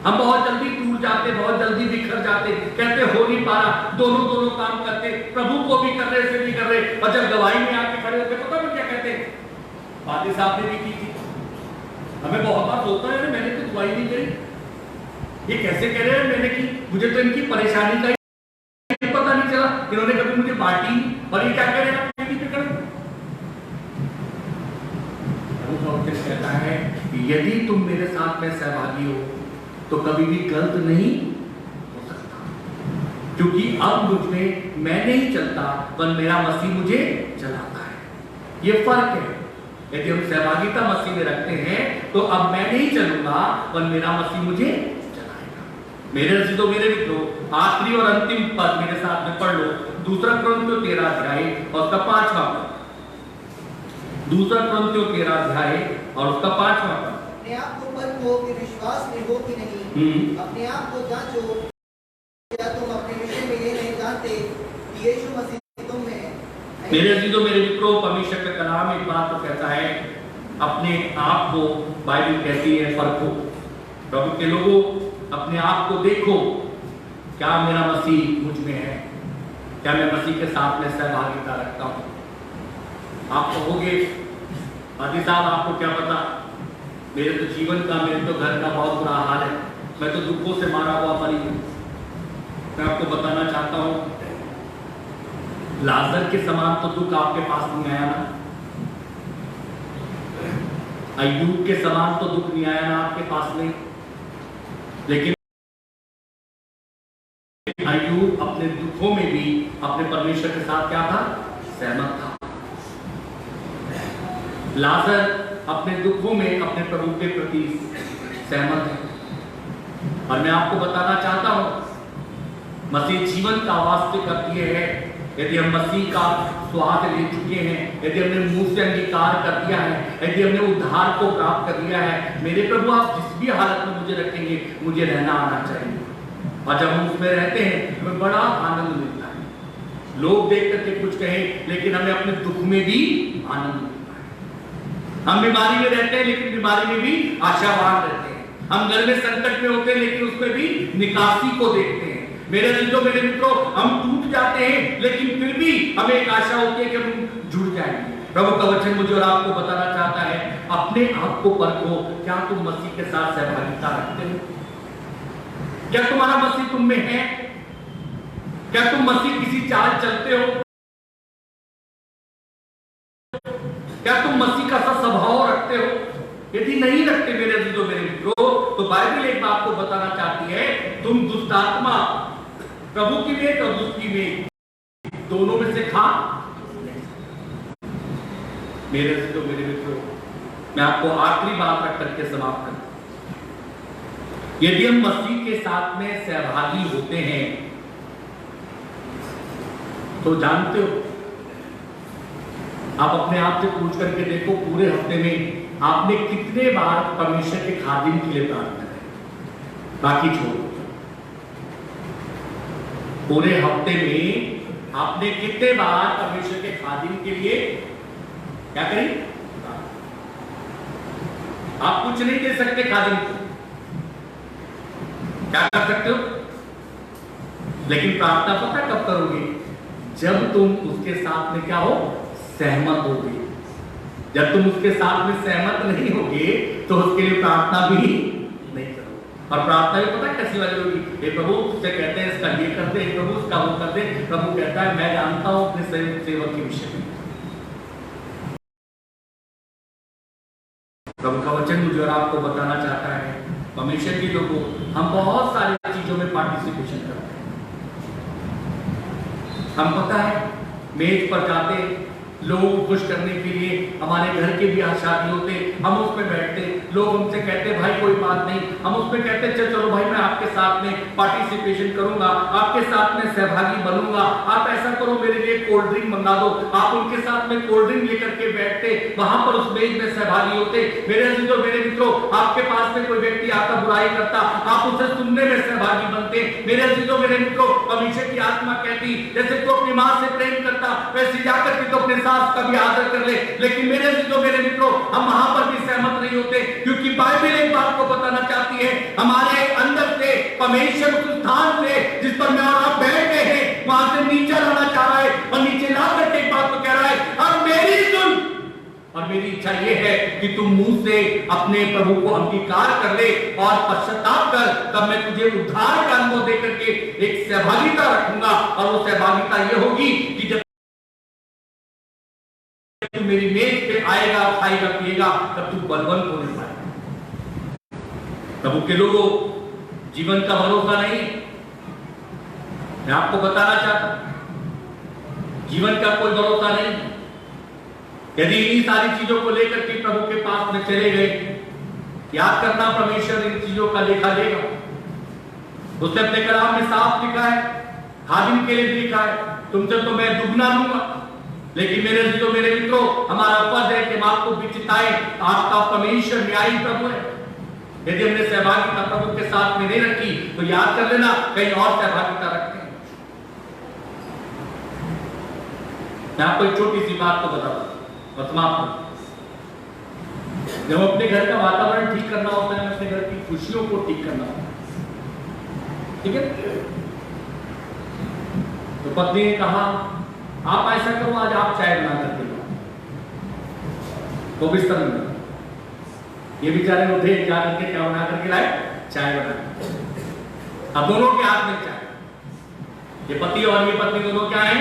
हम बहुत जल्दी टूट जाते, बहुत जल्दी बिखर जाते, कहते हो नहीं पा रहा, दोनों काम करते, प्रभु को भी कर रहे, से भी कर रहे, और जब गवाही में आके खड़े होते, पता नहीं क्या कहते? बातें साहब ने भी की थी। हमें बहुत बार होता है, मैंने तो गवाही नहीं करी, ये कैसे कह रहे हैं मैंने की? मुझे तो इनकी परेशानी का पता नहीं चला, इन्होंने कभी मुझे बांटी, और ये क्या कह रहे हैं? कहता है कि यदि तुम मेरे साथ में सहभागी हो तो कभी भी गलत नहीं हो सकता, क्योंकि अब मुझ में मैं नहीं चलता पर मेरा मसीह मुझे चलाता है। ये फर्क है। यदि हम सहभागिता मसीह में रखते हैं तो अब मैं नहीं चलूंगा पर मेरा मसीह मुझे चलाएगा। मेरे अजीजों, मेरे मित्रों, आखिरी और अंतिम पद मेरे साथ में पढ़ लो, 2 कुरिन्थियों 13 अध्याय और उसका 5वां पद। 2 कुरिन्थियों 13 अध्याय और उसका 5वां पद।
अपने आप को परखो कि विश्वास में हो कि नहीं। अपने आप को जांचो, क्या तुम अपने विषय में ये नहीं जानते कि यीशु मसीह तुम में है।
मेरे अजीजों, मेरे मित्रों, परमेश्वर का कलाम एक बात तो कहता है, अपने आप को, बाइबल कहती है परखो। प्रभु के लोगों, अपने आप को देखो, क्या मेरा मसीह मुझ में है? क्या मैं मसीह के साथ में सहभागिता रखता हूँ? आप कहोगे, आदि साहब आपको क्या पता, मेरे तो जीवन का, मेरे तो घर का बहुत बुरा हाल है, मैं तो दुखों से मारा हुआ मरी हूं। मैं आपको बताना चाहता हूं, लाजर के समान तो दुख आपके पास नहीं आया ना, अय्यूब के समान तो दुख नहीं आया ना आपके पास में, लेकिन अय्यूब अपने दुखों में भी अपने परमेश्वर के साथ क्या था? सहमत था। लाजर अपने दुखों में अपने प्रभु के प्रति सहमत है। और मैं आपको बताना चाहता हूं, मसीह जीवन का वास्तविक अर्थ यह है, यदि हम मसीह का स्वाद ले चुके हैं, यदि हमने मुंह से अंगीकार कर दिया है, यदि हमने उद्धार को प्राप्त कर लिया है, मेरे प्रभु आप जिस भी हालत में मुझे रखेंगे, मुझे रहना आना चाहिए। और जब हम उसमें रहते हैं हमें बड़ा आनंद मिलता है। लोग देख करके कुछ कहें, लेकिन हमें अपने दुख में भी आनंद मिलता है। हम बीमारी में रहते हैं, लेकिन बीमारी में भी आशावान रहते हैं। हम घर में संकट में होते हैं, लेकिन उसमें भी निकासी को देखते हैं। मेरे अजीजों, मेरे मित्रों, हम टूट जाते हैं, लेकिन फिर भी हमें एक आशा होती है कि हम जुड़ जाएंगे। प्रभु का वचन मुझे और आपको बताना चाहता है, अपने आप को परखो, क्या तुम मसीह के साथ सहभागिता रखते हो? क्या तुम्हारा मसीह तुम में है? क्या तुम मसीह किसी चाल चलते हो? क्या तुम मसीह का सा स्वभाव रखते हो? यदि नहीं रखते मेरे अजीजों, मेरे मित्रों, तो बाइबल एक बात को बताना चाहती है, तुम दुष्ट आत्मा प्रभु की मेट और दुष्ट की मेट दोनों में से खा। मेरे अजीजों, मेरे मित्रों, मैं आपको आखिरी बात रख करके समाप्त करूं। यदि हम मसीह के साथ में सहभागी होते हैं तो जानते हो, आप अपने आप से पूछ करके देखो, पूरे हफ्ते में आपने कितने बार परमेश्वर के खादिम के लिए प्रार्थना करी? बाकी छोड़ो, पूरे हफ्ते में आपने कितने बार परमेश्वर के खादिम के लिए क्या करी? आप कुछ नहीं दे सकते खादिम को, क्या कर सकते हो? लेकिन प्रार्थना पता कब करोगे? जब तुम उसके साथ में क्या हो? सहमत होगे। जब तुम उसके साथ में सहमत नहीं होगे तो उसके लिए प्रार्थना भी नहीं करोगे। और प्रार्थना भी पता कैसी वाली होगी? हे प्रभु, उससे कहते हैं इसका ये कर दे, प्रभु उसका वो कर दे। प्रभु कहता है मैं जानता हूं अपने सेवक के विषय में। प्रभु का वचन मुझे और आपको बताना चाहता है, परमेश्वर के लोगों, हम बहुत सारी चीजों में पार्टिसिपेशन करते हैं। हम पता है मेज पर जाते, लोगों को खुश करने के लिए, हमारे घर के भी आज शादी होते, हम उसमें बैठते, लोग हमसे कहते भाई कोई बात नहीं, हम उसमें कहते चलो भाई मैं आपके साथ में पार्टिसिपेशन करूंगा, आपके साथ में सहभागी बनूंगा, आप ऐसा करो मेरे लिए कोल्ड ड्रिंक मंगा दो, आप उनके साथ में कोल्ड ड्रिंक लेकर के बैठते, वहां पर उस मेज में सहभागी होते। मेरे अजीजों मेरे मित्रों, आपके पास में कोई व्यक्ति आपका बुराई करता, आप उसे सुनने में सहभागी बनते। मेरे अजीजों मेरे मित्रों, परमेश्वर की आत्मा कहती जैसे तू अपनी मां से प्रेम करता वैसे जाकर के तो अपने सास का भी आदर कर ले। लेकिन मेरे अजीजों मेरे मित्रों, हम वहां पर भी सहमत नहीं होते, क्योंकि बाइबल एक बात को बताना चाहती है, हमारे अंदर से परमेश्वर उस स्थान से जिस पर मैं और आप बैठ गए हैं वहां से नीचे लाना चाह रहा है, और नीचे ला करके एक बात को कह रहा है, अब मेरी सुन, और मेरी इच्छा यह है कि तुम मुंह से अपने प्रभु को अंगीकार कर ले और पश्चाताप कर, तब मैं तुझे उद्धार का अनुभव देकर के एक सहभागिता रखूंगा। और वो सहभागिता यह होगी कि जब मेरी मेज पे आएगा, खाएगा, पिएगा, तब तू बलवंत होने पाएगा। प्रभु के लोगों, जीवन का भरोसा नहीं, मैं आपको बताना चाहता हूं, जीवन का कोई भरोसा नहीं। यदि इन्हीं सारी चीजों को लेकर के प्रभु के पास में चले गए, याद करना परमेश्वर इन चीजों का लेखा लेगा। उसने अपने कलाम में साफ लिखा है, हाजिम के लिए भी लिखा है, तुमसे तो मैं दुगना लूंगा। लेकिन मेरे अजीजों मेरे मित्रों, हमारा पद है कि हम आपको विचिताएं, आपका परमेश्वर न्यायी प्रभु है। यदि हमने सहभागिता प्रभु के साथ में नहीं रखी तो याद कर लेना कहीं और सहभागिता रखते हैं। मैं आपको एक छोटी सी बात को बताऊं और समाप्त। जब अपने घर का वातावरण ठीक करना होता है, अपने घर की खुशियों को ठीक करना होता है, ठीक है, तो पत्नी ने कहा आप ऐसा करो, आज आप चाय बना करके लो। तो बिस्तर में ये बेचारे उठे, जाकर के क्या बना करके लाए, चाय बना। अब दोनों के हाथ में चाय, ये पति और ये पत्नी दोनों क्या है,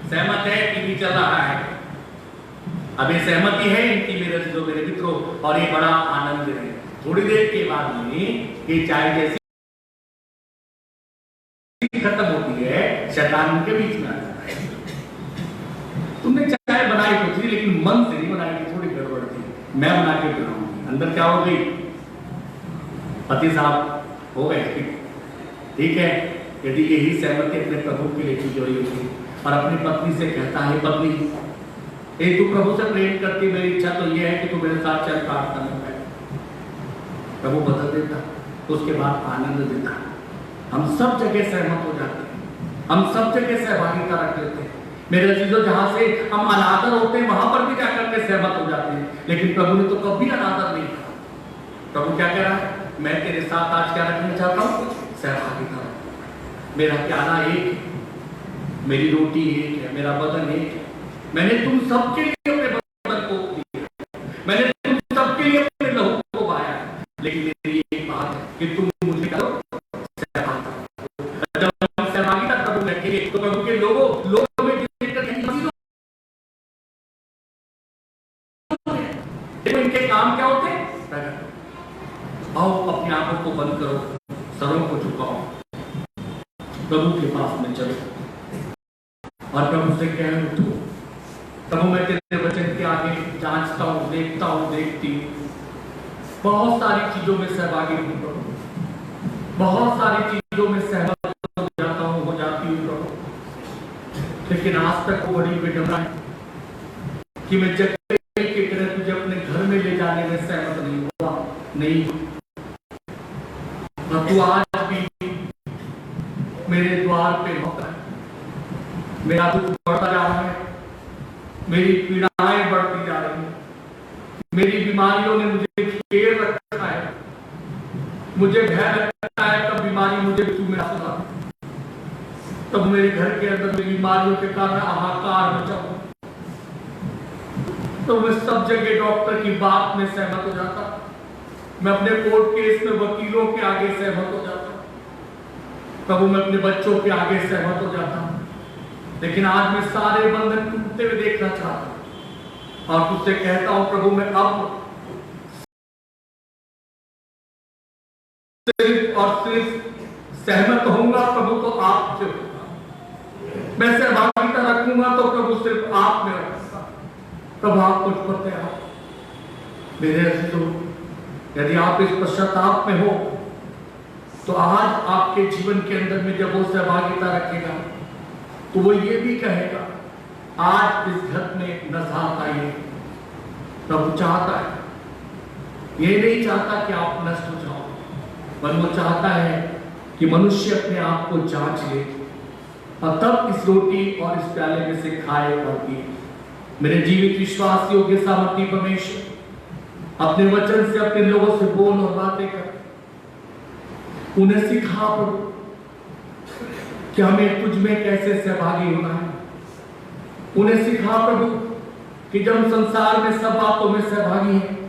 सहमत है, टीवी चल रहा है। अब ये सहमति है इनकी मेरे जो मेरे मित्रों, और ये बड़ा आनंद है। थोड़ी देर के बाद में ये चाय जैसी खत्म होती है, शैतान उनके बीच में आ जाता है। तुमने चाय बनाई तो थी, लेकिन मन से नहीं बनाई थी, थोड़ी गड़बड़ थी, मैं बना के बनाऊंगी। अंदर क्या हो गई, पति साहब हो गए, ठीक है। यदि यही सहमति अपने प्रभु के लिए की जोड़ी होती और अपनी पत्नी से कहता है, पत्नी तू प्रभु से प्रेम करती, मेरी इच्छा तो यह है कि तू मेरे साथ चल प्रार्थना में बैठ, प्रभु बदल देता, उसके बाद आनंद देता। हम सब जगह सहमत हो जाते हैं, हम सब जगह सहभागिता रख लेते हैं। मेरे अजीजों, जहां से हम अनादर होते हैं वहां पर भी जाकर के सहमत हो जाते हैं, लेकिन प्रभु ने तो कभी अनादर नहीं किया। प्रभु क्या कह रहा है, मैं तेरे साथ आज क्या रखना चाहता हूं, सहभागिता। मेरा प्याला एक है, मेरी रोटी एक है, मेरा बदन एक है। मैंने तुम सबके लिए अपने बदन को दिया, मैंने तुम सबके लिए अपने लहू को बहाया, लेकिन मेरी एक बात है कि तुम मुझे करो सहभागिता। जब हम सहभागिता प्रभु रखेंगे तो प्रभु के लोगों में इनके काम क्या होते हैं, आओ अपने आंखों को बंद करो, सरों को झुकाओ, प्रभु के पास में चलो और प्रभु से कह उठो, प्रभु मैं तेरे वचन के आगे जांचता हूं, देखता हूं, देखती हूं, बहुत सारी चीजों में सहभागी हूं प्रभु, बहुत सारी चीजों में सहमत हो जाता हूं, हो जाती हूं प्रभु, लेकिन आज तक वो बड़ी विडंबना है कि मैं जक्कई की तरह तुझे अपने घर में ले जाने में सहमत नहीं हुआ, नहीं। और तू आज भी मेरे द्वार पे होता है, मेरा दुख बढ़ता जा रहा है, मेरी पीड़ाएं बढ़ती जा रही हैं, मेरी बीमारियों ने मुझे घेर रखा है, मुझे भय लगता है कब बीमारी मुझे छू में आएगा, तब मेरे घर के अंदर मेरी बीमारियों के कारण हाहाकार मचा हुआ, तो मैं सब जगह डॉक्टर की बात में सहमत हो जाता, मैं अपने कोर्ट केस में वकीलों के आगे सहमत हो जाता, प्रभु मैं अपने बच्चों के आगे सहमत हो जाता हूं। लेकिन आज मैं सारे बंधन टूटते हुए देखना चाहता हूं और तुझसे कहता हूं प्रभु मैं अब सिर्फ और सिर्फ सहमत होऊंगा प्रभु तो आपसे होगा, मैं सहभागिता रखूंगा तो प्रभु सिर्फ आप में रखूंगा। प्रभु आप मुझ पर दया, मेरे अजीजों, यदि आप इस पश्चाताप में हो तो आज आपके जीवन के अंदर में जब वो सहभागिता रखेगा तो वो ये भी कहेगा, आज इस घर में नजात आई है। प्रभु चाहता है, ये नहीं चाहता कि आप नष्ट हो जाओ, पर वो चाहता है कि मनुष्य अपने आप को जांच ले और तब इस रोटी और इस प्याले में से खाए और पिए। मेरे जीवित विश्वास योग्य सामर्थी परमेश्वर, अपने वचन से अपने लोगों से बोल और बातें कर, उन्हें सिखा प्रभु कि हमें तुझ में कैसे सहभागी होना है। उन्हें सिखा प्रभु कि जब हम संसार में सब बातों में सहभागी हैं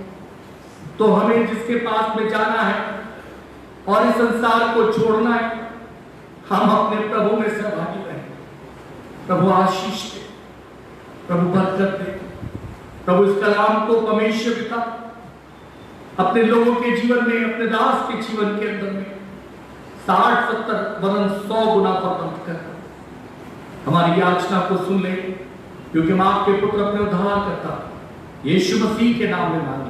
तो हमें जिसके पास में जाना है और इस संसार को छोड़ना है, हम अपने प्रभु में सहभागी रहे। प्रभु आशीष दे, प्रभु बरकत दे, प्रभु इस कलाम को परमेश्वर पिता अपने लोगों के जीवन में, अपने दास के जीवन के अंदर में 60, 70 वरन 100 गुना फलवंत कर। हमारी याचना को सुन ले, क्योंकि हम आपके पुत्र अपने उद्धार करता यीशु मसीह के नाम में मांग